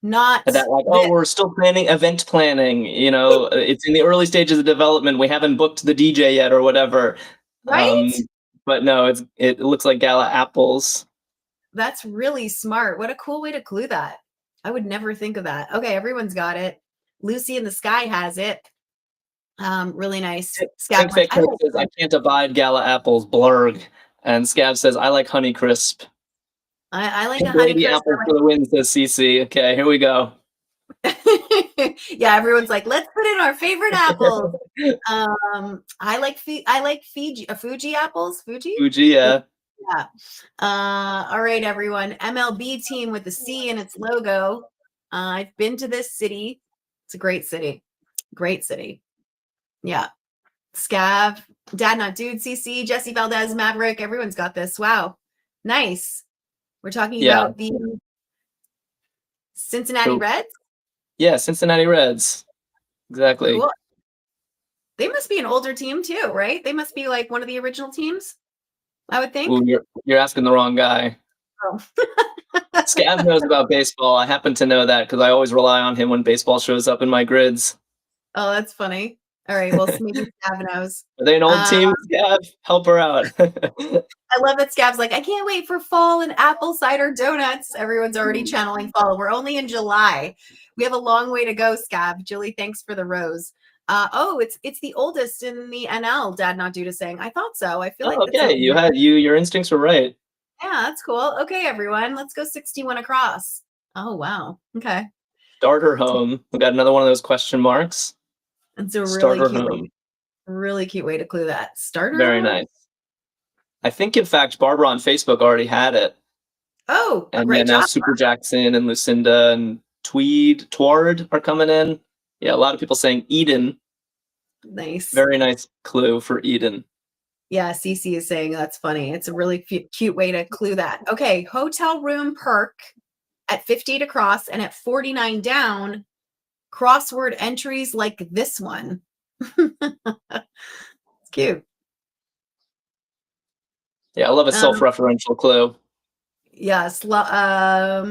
not that like, oh, we're still planning event planning. It's in the early stages of development. We haven't booked the DJ yet or whatever. Right? But no, it looks like gala apples. That's really smart. What a cool way to clue that. I would never think of that. Okay, everyone's got it. Lucy in the Sky has it. Really nice. Scab says, I can't abide gala apples, blurg. And Scab says, I like Honey Crisp. I like a Honey Crisp. Apple for the win, says CC. Okay, here we go. Yeah, everyone's like, let's put in our favorite apples. I like Fuji apples. Fuji, yeah. Yeah. All right, everyone. MLB team with the C in its logo. I've been to this city. It's a great city. Great city. Yeah. Scav, Dad Not Dude, CC, Jesse Valdez, Maverick. Everyone's got this. Wow. Nice. We're talking about the Cincinnati Reds? Yeah, Cincinnati Reds. Exactly. Cool. They must be an older team too, right? They must be like one of the original teams, I would think. Ooh, you're asking the wrong guy. Oh. Scav knows about baseball. I happen to know that because I always rely on him when baseball shows up in my grids. Oh, that's funny. All right, well, maybe Scav knows. Are they an old team? Scav, help her out. I love that Scav's like, I can't wait for fall and apple cider donuts. Everyone's already channeling fall. We're only in July. We have a long way to go, Scav. Julie, thanks for the rose. It's the oldest in the NL, Dad Not Dude is saying. I thought so. I feel like okay. Your instincts were right. Yeah, that's cool. Okay, everyone, let's go 61 across. Oh, wow. Okay. Starter home. We got another one of those question marks. It's a really cute way to clue that. Starter Very home? nice. I think, in fact, Barbara on Facebook already had it. Oh, and great now job. Super Jackson and Lucinda and Tward are coming in. Yeah, a lot of people saying Eden. Nice. Very nice clue for Eden. Yeah, Cece is saying that's funny. It's a really cute way to clue that. Okay, hotel room perk at 58 across and at 49 down. Crossword entries like this one. It's cute. Yeah, I love a self-referential clue. Yes. No,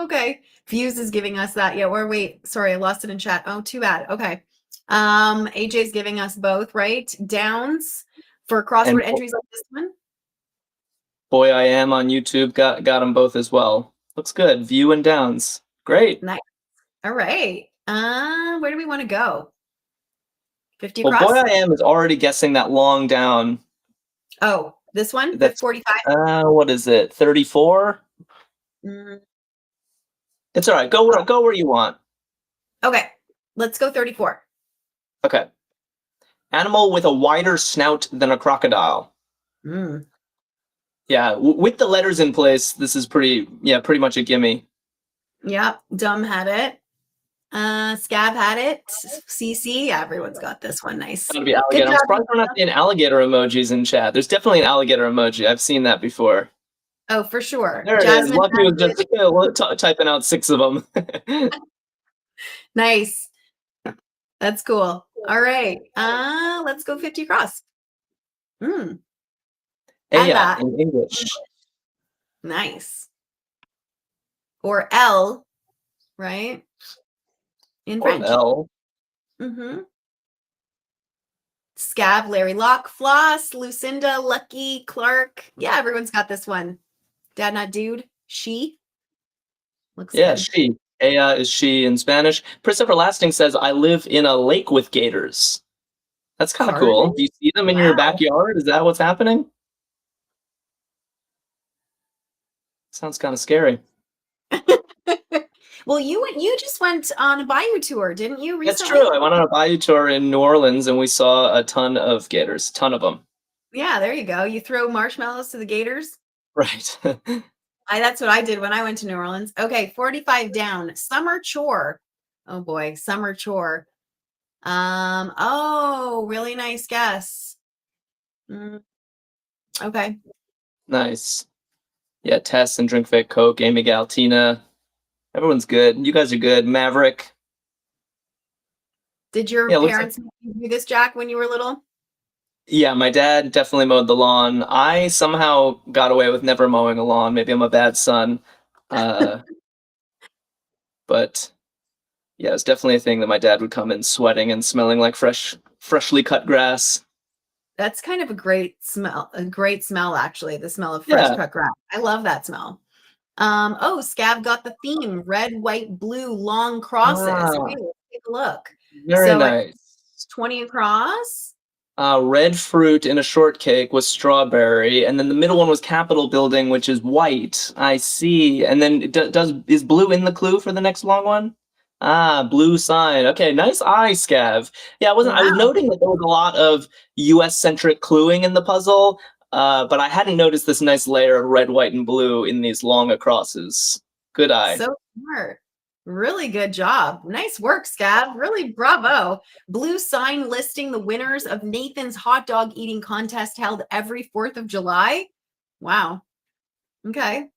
okay. Fuse is giving us that. Yeah, or wait, sorry, I lost it in chat. Oh, too bad. Okay. AJ's giving us both, right? Downs for crossword entries like this one. Boy I Am on YouTube got them both as well. Looks good. View and Downs. Great. Nice. All right. Where do we want to go? 50 well, across? Boy I Am is already guessing that long down. Oh, this one? That's 45? What is it? 34? It's all right. Go where you want. Okay. Let's go 34. Okay. Animal with a wider snout than a crocodile. Yeah, with the letters in place, this is pretty much a gimme. Yep. Dumb had it. Scav had it. CC. Yeah, everyone's got this one. Nice. Gotta be Good alligator. I'm job. surprised we're not seeing alligator emojis in chat. There's definitely an alligator emoji. I've seen that before. Oh, for sure. There it is. Jasmine Lucky was had it. just typing out 6 of them. Nice. That's cool. All right. Let's go 50 across. And Aya that. in English. Nice. Or L, right? In Or French. L. Mm-hmm. Scav, Larry Locke, Floss, Lucinda, Lucky, Clark. Yeah, everyone's got this one. Dad, not dude. She. Looks good. She. Aya is she in Spanish. Christopher Lasting says, I live in a lake with gators. That's kind of cool. Do you see them in your backyard? Is that what's happening? Sounds kind of scary. Well, you just went on a bayou tour, didn't you, recently? That's true. I went on a bayou tour in New Orleans and we saw a ton of gators. Ton of them. Yeah, there you go. You throw marshmallows to the gators? Right. That's what I did when I went to New Orleans. Okay, 45 down. Summer chore. Oh boy, summer chore. Oh, really nice guess. Okay. Nice. Yeah, Tess and Drink Fake Coke, Amy Galtina. Everyone's good. You guys are good. Maverick. Did your parents make you do this, Jack, when you were little? Yeah, my dad definitely mowed the lawn. I somehow got away with never mowing a lawn. Maybe I'm a bad son. But yeah, it's definitely a thing that my dad would come in sweating and smelling like freshly cut grass. That's kind of a great smell actually, the smell of fresh cut grass. I love that smell. Oh, Scav got the theme, red, white, blue, long crosses. Okay, let's take a look. Very nice. 20 across. Red fruit in a shortcake was strawberry, and then the middle one was Capitol building, which is white. I see. And then is blue in the clue for the next long one? Blue sign. Okay, nice eye, Scav. Yeah, I was noting that there was a lot of US-centric cluing in the puzzle, but I hadn't noticed this nice layer of red, white, and blue in these long acrosses. Good eye. So smart. Really good job. Nice work, Scav. Really bravo. Blue sign listing the winners of Nathan's hot dog eating contest held every 4th of July. Wow. Okay.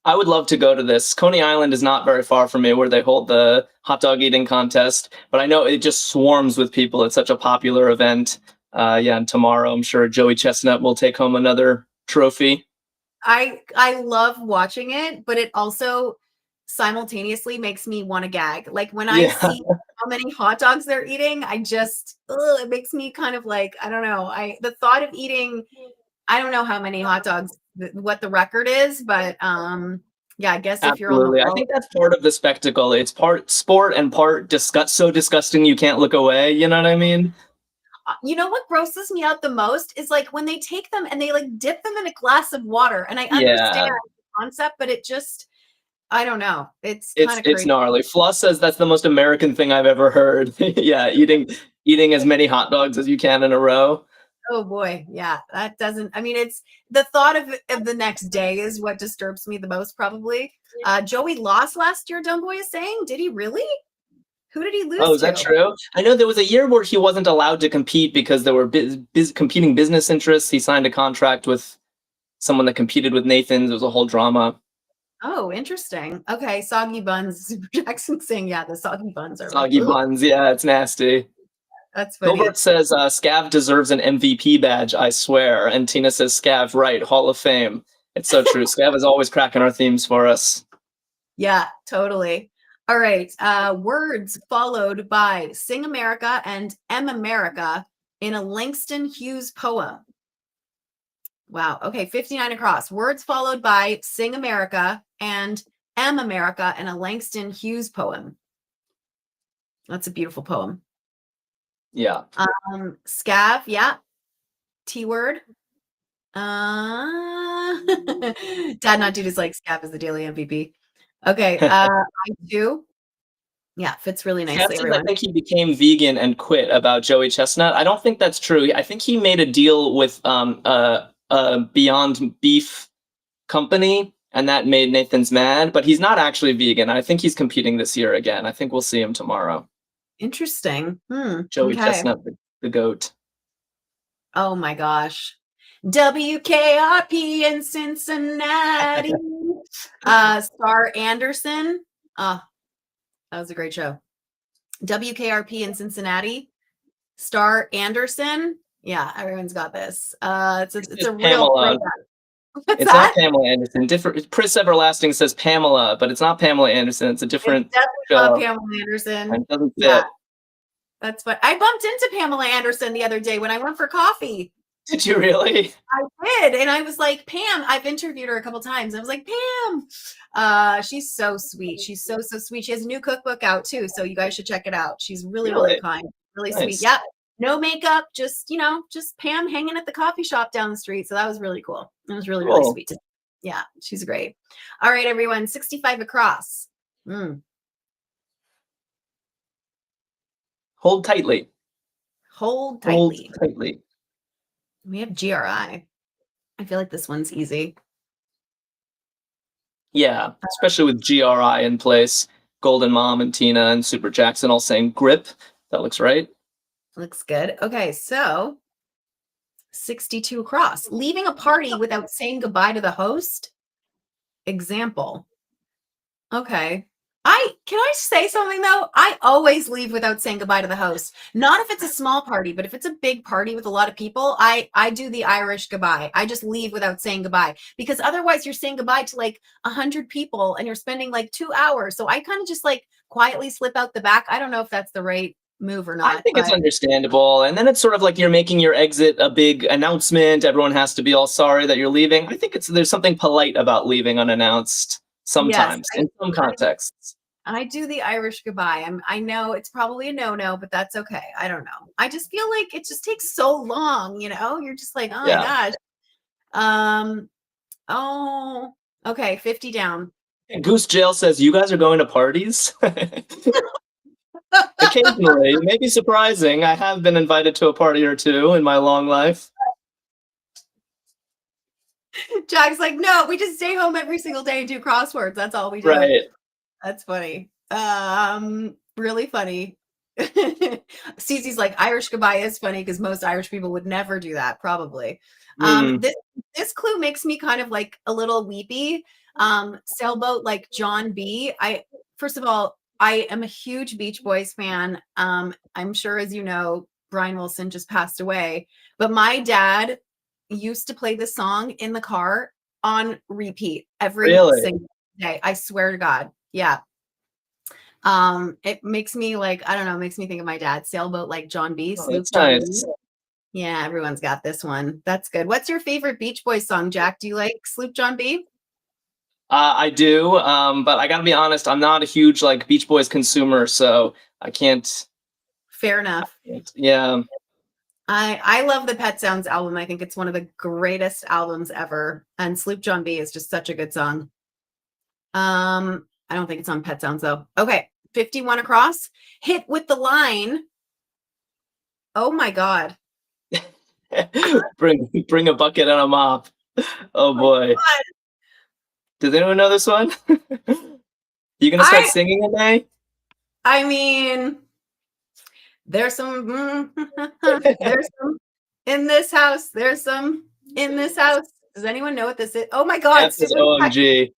I would love to go to this. Coney Island is not very far from me where they hold the hot dog eating contest, but I know it just swarms with people. It's such a popular event. And tomorrow I'm sure Joey Chestnut will take home another trophy. I love watching it, but it also simultaneously makes me want to gag. Like when I see how many hot dogs they're eating, I just it makes me kind of like, I don't know. The thought of eating, I don't know how many hot dogs, what the record is, but yeah, I guess if you're on the Absolutely. I think that's part of the spectacle. It's part sport and part so disgusting you can't look away. You know what I mean? You know what grosses me out the most is like when they take them and they like dip them in a glass of water. And I understand the concept, but it just, I don't know. It's kind of crazy. It's gnarly. Floss says that's the most American thing I've ever heard. Yeah, eating as many hot dogs as you can in a row. Oh boy, yeah, that doesn't. I mean, it's the thought of the next day is what disturbs me the most, probably. Joey lost last year. Dumb Boy is saying, did he really? Who did he lose to? Oh, is that true? I know there was a year where he wasn't allowed to compete because there were competing business interests. He signed a contract with someone that competed with Nathan's. It was a whole drama. Oh, interesting. Okay, soggy buns. Super Jackson saying, yeah, the soggy buns are soggy buns. Yeah, it's nasty. That's funny. Gilbert says Scav deserves an MVP badge, I swear. And Tina says Scav, right, Hall of Fame. It's so true. Scav is always cracking our themes for us. Yeah, totally. All right. Words followed by Sing America and M America in a Langston Hughes poem. Wow. Okay, 59 across. Words followed by Sing America and M America in a Langston Hughes poem. That's a beautiful poem. Yeah. Scav, yeah. T word. Dad Not Dude is like Scav is the daily MVP. Okay. I do. Yeah, fits really nicely. I think he became vegan and quit about Joey Chestnut. I don't think that's true. I think he made a deal with Beyond Beef company, and that made Nathan's mad. But he's not actually vegan. I think he's competing this year again. I think we'll see him tomorrow. Interesting. Joey Okay. Chestnut, the goat. Oh my gosh. WKRP in Cincinnati. Star Anderson. That was a great show. WKRP in Cincinnati. Star Anderson. Yeah, everyone's got this. It's a real Pamela. What's it's that? not Pamela Anderson. Different. Chris Everlasting says Pamela, but it's not Pamela Anderson. It's a different It's definitely show. not Pamela Anderson. It doesn't fit. Yeah, that's what I bumped into Pamela Anderson the other day when I went for coffee. Did you really? I did, and I was like, Pam. I've interviewed her a couple times. I was like, Pam. She's so sweet. She's so sweet. She has a new cookbook out too, so you guys should check it out. She's really kind, really sweet. Yep. No makeup, just Pam hanging at the coffee shop down the street. So that was really cool. It was really sweet. Yeah, she's great. All right, everyone, 65 across. Hold tightly. Hold tightly. Hold tightly. We have GRI. I feel like this one's easy. Yeah, especially with GRI in place. Golden Mom and Tina and Super Jackson all saying grip. That looks right. Looks good. Okay, so 62 across. Leaving a party without saying goodbye to the host. Example. Okay. Can I say something though? I always leave without saying goodbye to the host. Not if it's a small party, but if it's a big party with a lot of people, I do the Irish goodbye. I just leave without saying goodbye, because otherwise you're saying goodbye to like 100 people and you're spending like 2 hours. So I kind of just like quietly slip out the back. I don't know if that's the right move or not. I think it's understandable. And then it's sort of like you're making your exit a big announcement. Everyone has to be all sorry that you're leaving. I think there's something polite about leaving unannounced sometimes, in some contexts. I do the Irish goodbye. I know it's probably a no-no, but that's okay. I don't know. I just feel like it just takes so long, You're just like, oh my gosh. Oh, okay, 50 down. Goose Jail says, you guys are going to parties? Occasionally. It may be surprising. I have been invited to a party or two in my long life. Jack's like, no, we just stay home every single day and do crosswords. That's all we do. Right. That's funny. Really funny. Cece's like, Irish goodbye is funny because most Irish people would never do that, probably. This clue makes me kind of like a little weepy. Sailboat like John B. First of all, I am a huge Beach Boys fan. I'm sure, as you know, Brian Wilson just passed away, but my dad used to play this song in the car on repeat every single day. I swear to God. Yeah. It makes me like, I don't know, makes me think of my dad. Sailboat like John B. Sloop John B. Yeah, everyone's got this one. That's good. What's your favorite Beach Boys song, Jack? Do you like Sloop John B? I do, but I gotta be honest, I'm not a huge like Beach Boys consumer, so I can't. Fair enough. Yeah. I love the Pet Sounds album. I think it's one of the greatest albums ever. And Sloop John B is just such a good song. I don't think it's on Pet Sounds though. Okay, 51 across. Hit with the line. Oh my God. bring a bucket and a mop. Oh boy. Does anyone know this one? You gonna start singing today? I mean, there's some in this house. There's some in this house. Does anyone know what this is? Oh my God. This is OMG.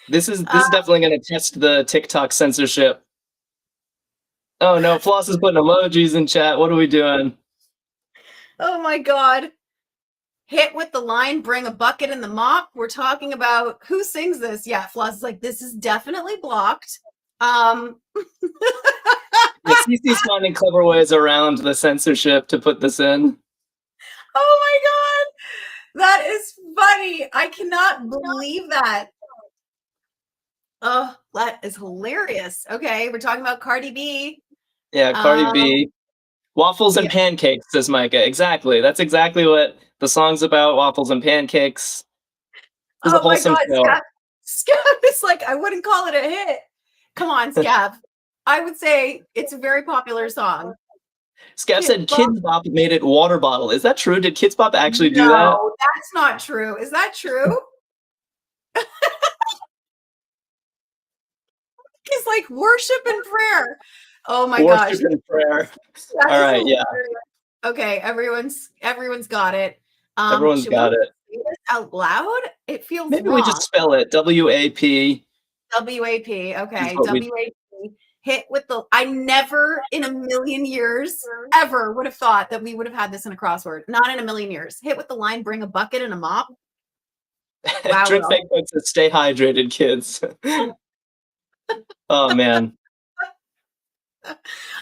This is definitely going to test the TikTok censorship. Oh no, Floss is putting emojis in chat. What are we doing? Oh my God. Hit with the line, bring a bucket and the mop. We're talking about who sings this. Yeah, Floss is like, this is definitely blocked. Cece's finding clever ways around the censorship to put this in. Oh my God. That is funny. I cannot believe that. Oh, that is hilarious. Okay, we're talking about Cardi B. Yeah, Cardi B. Waffles and pancakes, says Micah. Exactly. That's exactly what the song's about. Waffles and pancakes. It's a wholesome show. Scab is like, I wouldn't call it a hit. Come on, Scab. I would say it's a very popular song. Scav Kids said Bop? Kids Bop made it water bottle. Is that true? Did Kids Bop actually do that? No, that's not true. Is that true? It's like worship and prayer. Oh my gosh. Worship and prayer. That All is right, yeah. hilarious. Okay, everyone's got it. Everyone's Should got we it. say this out loud? It feels Maybe we wrong. just spell it WAP. WAP. Okay, what we- WAP. Hit with the. I never in a million years ever would have thought that we would have had this in a crossword. Not in a million years. Hit with the line, bring a bucket and a mop. Wow. Drink fake Cokes and stay hydrated, kids. Oh man.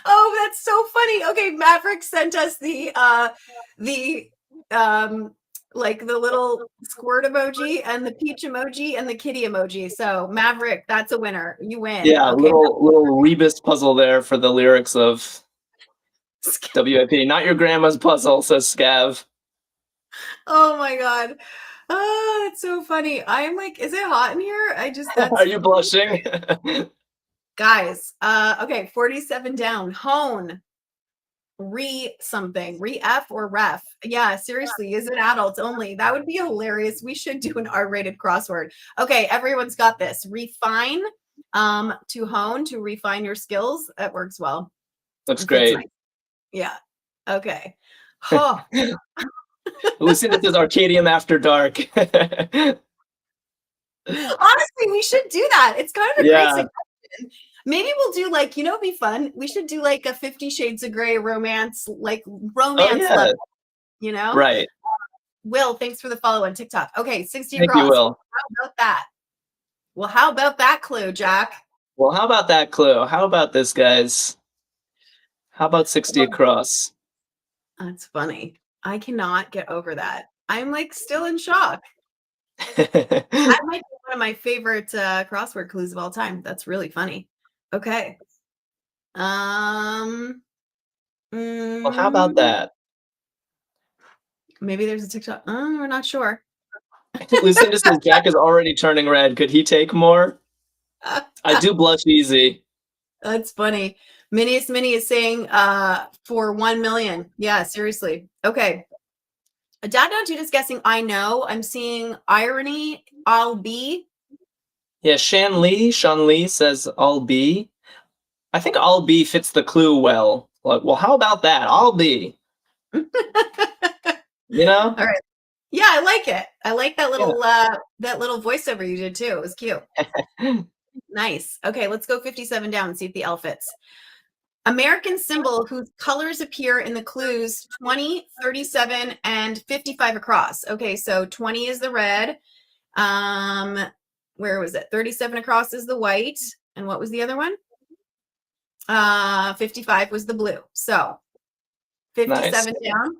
Oh, that's so funny. Okay, Maverick sent us the like the little squirt emoji and the peach emoji and the kitty emoji. So Maverick, that's a winner. You win. Yeah, Okay. little rebus puzzle there for the lyrics of WAP. Not your grandma's puzzle, says Scav. Oh my god. Oh, that's so funny. I'm like, is it hot in here? Are you blushing? Guys, okay, 47 down. Hone. Something. F or ref. Yeah, seriously, is it adults only? That would be hilarious. We should do an R-rated crossword. Okay, everyone's got this. Refine, to hone, to refine your skills. That works well. Looks great. Nice. Yeah. Okay. Oh. Lucinda says Arkadium after dark. Honestly, we should do that. It's kind of a great suggestion. Maybe we'll do like, it'd be fun. We should do like a 50 Shades of Grey romance, level, Right. Will, thanks for the follow on TikTok. Okay, 60 Thank across. you, Will. How about that? Well, how about that clue, Jack? Well, how about that clue? How about this, guys? How about 60 across? That's funny. I cannot get over that. I'm like still in shock. That might be one of my favorite crossword clues of all time. That's really funny. Okay. Well, how about that? Maybe there's a TikTok. We're not sure. Lucinda says Jack is already turning red. Could he take more? I do blush easy. That's funny. Minius Mini is saying for 1 million. Yeah, seriously. Okay. Dad Judas guessing I know. I'm seeing irony. I'll be. Yeah, Sean Lee says I'll be. I think I'll be fits the clue well. Like, well, how about that? I'll be. All right. Yeah, I like it. I like that little voiceover you did too. It was cute. Nice. Okay, let's go 57 down and see if the L fits. American symbol whose colors appear in the clues 20, 37, and 55 across. Okay, so 20 is the red. Where was it? 37 across is the white. And what was the other one? 55 was the blue. So 57 down.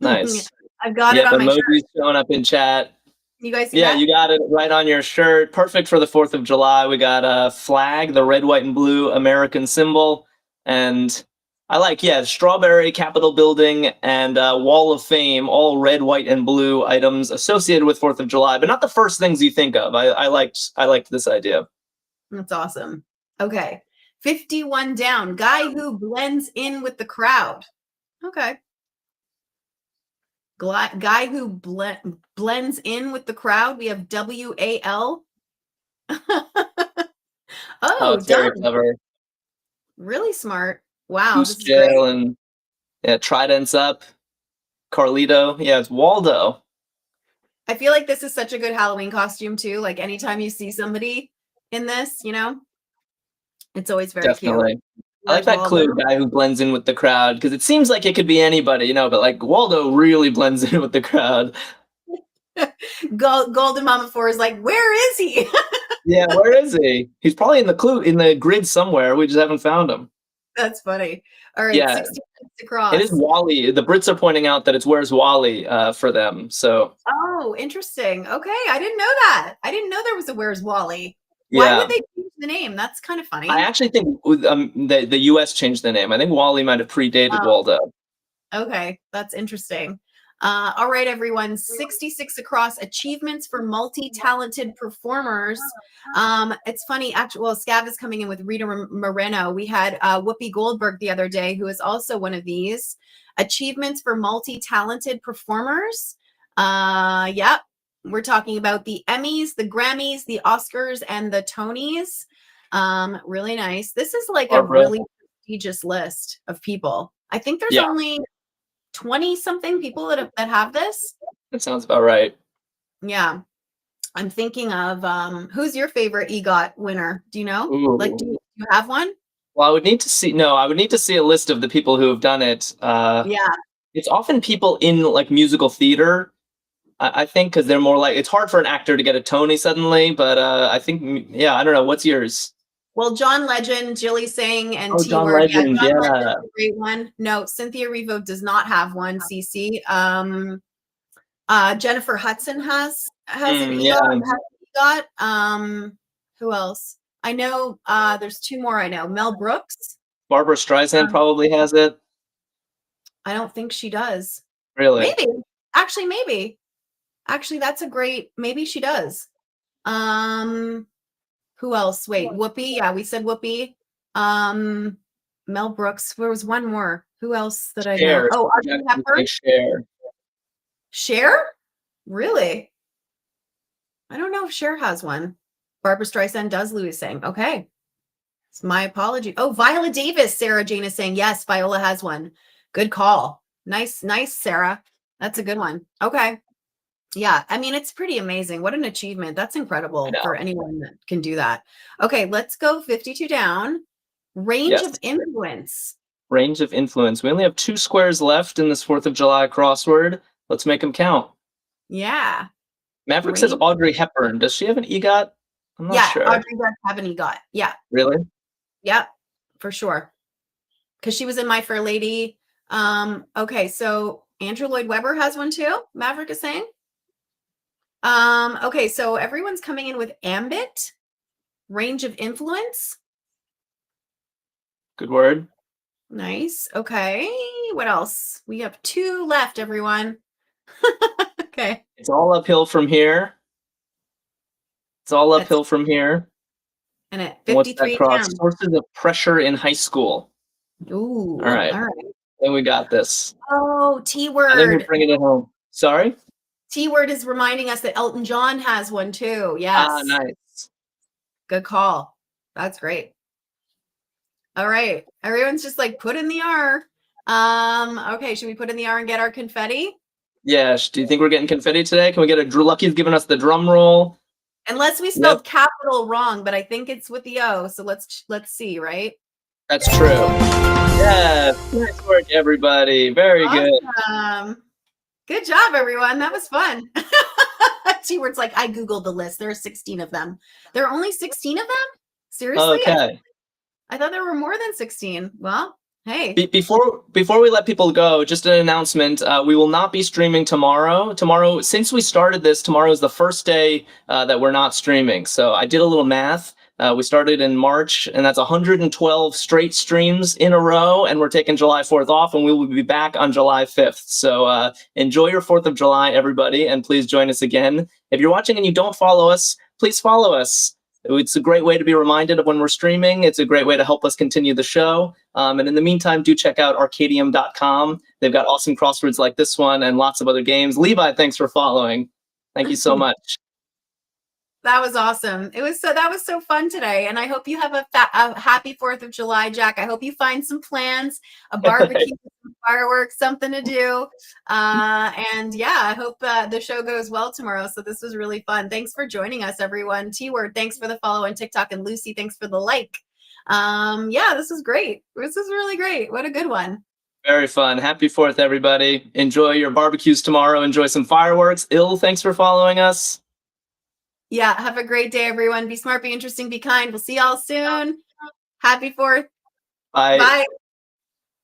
Nice. I've got it on my shirt. Emojis showing up in chat. You guys see that? You got it right on your shirt. Perfect for the 4th of July. We got a flag, the red, white, and blue American symbol. And I like, strawberry, Capitol building, and Wall of Fame, all red, white, and blue items associated with 4th of July, but not the first things you think of. I liked this idea. That's awesome. Okay. 51 down. Guy who blends in with the crowd. Okay. Guy who blends in with the crowd. We have WAL. It's very clever. Really smart. Wow. Goose Jail and Trident's up. Carlito. Yeah, it's Waldo. I feel like this is such a good Halloween costume too. Like anytime you see somebody in this, it's always very cute. I like that clue, guy who blends in with the crowd, because it seems like it could be anybody, but like Waldo really blends in with the crowd. Golden Mama 4 is like, where is he? Yeah, where is he? He's probably in the grid somewhere. We just haven't found him. That's funny. All right, 60 across. It is Wally. The Brits are pointing out that it's Where's Wally for them. So. Oh, interesting. Okay, I didn't know that. I didn't know there was a Where's Wally. Why would they change the name? That's kind of funny. I actually think the U.S. changed the name. I think Wally might have predated Waldo. Okay, that's interesting. All right, everyone. 66 across achievements for multi-talented performers. It's funny, actually. Well, Scav is coming in with Rita Moreno. We had Whoopi Goldberg the other day, who is also one of these achievements for multi-talented performers. Yep. We're talking about the Emmys, the Grammys, the Oscars, and the Tonys. Really nice. This is like Barbara. a really prestigious list of people. I think there's only 20 something people that have this. That sounds about right. Yeah. I'm thinking of who's your favorite EGOT winner? Do you know? Ooh. Like, do you have one? Well, I would need to see a list of the people who have done it. Yeah. It's often people in like musical theater, I think, because they're more like, it's hard for an actor to get a Tony suddenly, but I think, yeah, I don't know. What's yours? Well, John Legend, Jilly Singh, and T John Word. Legend, John Legend's a great one. No, Cynthia Erivo does not have one. CC. Jennifer Hudson has an EGOT. Who else? I know there's two more I know. Mel Brooks. Barbara Streisand probably has it. I don't think she does. Really? Maybe. Actually, that's a great, maybe she does. Who else? Wait, Whoopi. Yeah, we said Whoopi. Mel Brooks. There was one more. Who else that I know? Oh, Audrey Hepburn. Cher? Really? I don't know if Cher has one. Barbara Streisand does, Louis saying. Okay. It's my apology. Oh, Viola Davis, Sarah Jane is saying. Yes, Viola has one. Good call. Nice, Sarah. That's a good one. Okay. Yeah, I mean, it's pretty amazing. What an achievement. That's incredible for anyone that can do that. Okay, let's go 52 down. Range of influence. Range of influence. We only have 2 squares left in this 4th of July crossword. Let's make them count. Yeah. Maverick says Audrey Hepburn. Does she have an EGOT? I'm not sure. Audrey does have an EGOT. Yeah. Really? Yep, for sure. Because she was in My Fair Lady. Okay, so Andrew Lloyd Webber has one too, Maverick is saying. Okay, so everyone's coming in with ambit, range of influence. Good word. Nice. Okay, what else? We have 2 left, everyone. Okay. It's all uphill from here. And at 53 down. Sources of pressure in high school. Ooh. All right. Then we got this. Oh, T-word. I think we're bringing it home. Sorry? T-word is reminding us that Elton John has one too. Yes. Ah, nice. Good call. That's great. All right. Everyone's just like, put in the R. Okay, should we put in the R and get our confetti? Yeah. Do you think we're getting confetti today? Can we get Lucky's giving us the drum roll? Unless we spelled capital wrong, but I think it's with the O. So let's see, right? That's true. Yeah. Nice work, everybody. Very good. Good job, everyone. That was fun. T-word's like, I Googled the list. There are 16 of them. There are only 16 of them? Seriously? Okay. I thought there were more than 16. Well, hey. Before we let people go, just an announcement. We will not be streaming tomorrow. Tomorrow, since we started this, tomorrow is the first day that we're not streaming. So I did a little math. We started in March, and that's 112 straight streams in a row, and we're taking July 4th off, and we will be back on July 5th. So enjoy your 4th of July, everybody, and please join us again. If you're watching and you don't follow us, please follow us. It's a great way to be reminded of when we're streaming. It's a great way to help us continue the show. And in the meantime, do check out Arkadium.com. They've got awesome crosswords like this one and lots of other games. Levi, thanks for following. Thank you so much. That was awesome. That was so fun today. And I hope you have a happy 4th of July, Jack. I hope you find some plans, a barbecue, some fireworks, something to do. And yeah, I hope the show goes well tomorrow. So this was really fun. Thanks for joining us, everyone. T-word, thanks for the follow on TikTok. And Lucy, thanks for the like. Yeah, this was great. This is really great. What a good one. Very fun. Happy 4th, everybody. Enjoy your barbecues tomorrow. Enjoy some fireworks. Thanks for following us. Yeah, have a great day, everyone. Be smart, be interesting, be kind. We'll see y'all soon. Happy 4th. Bye. Bye.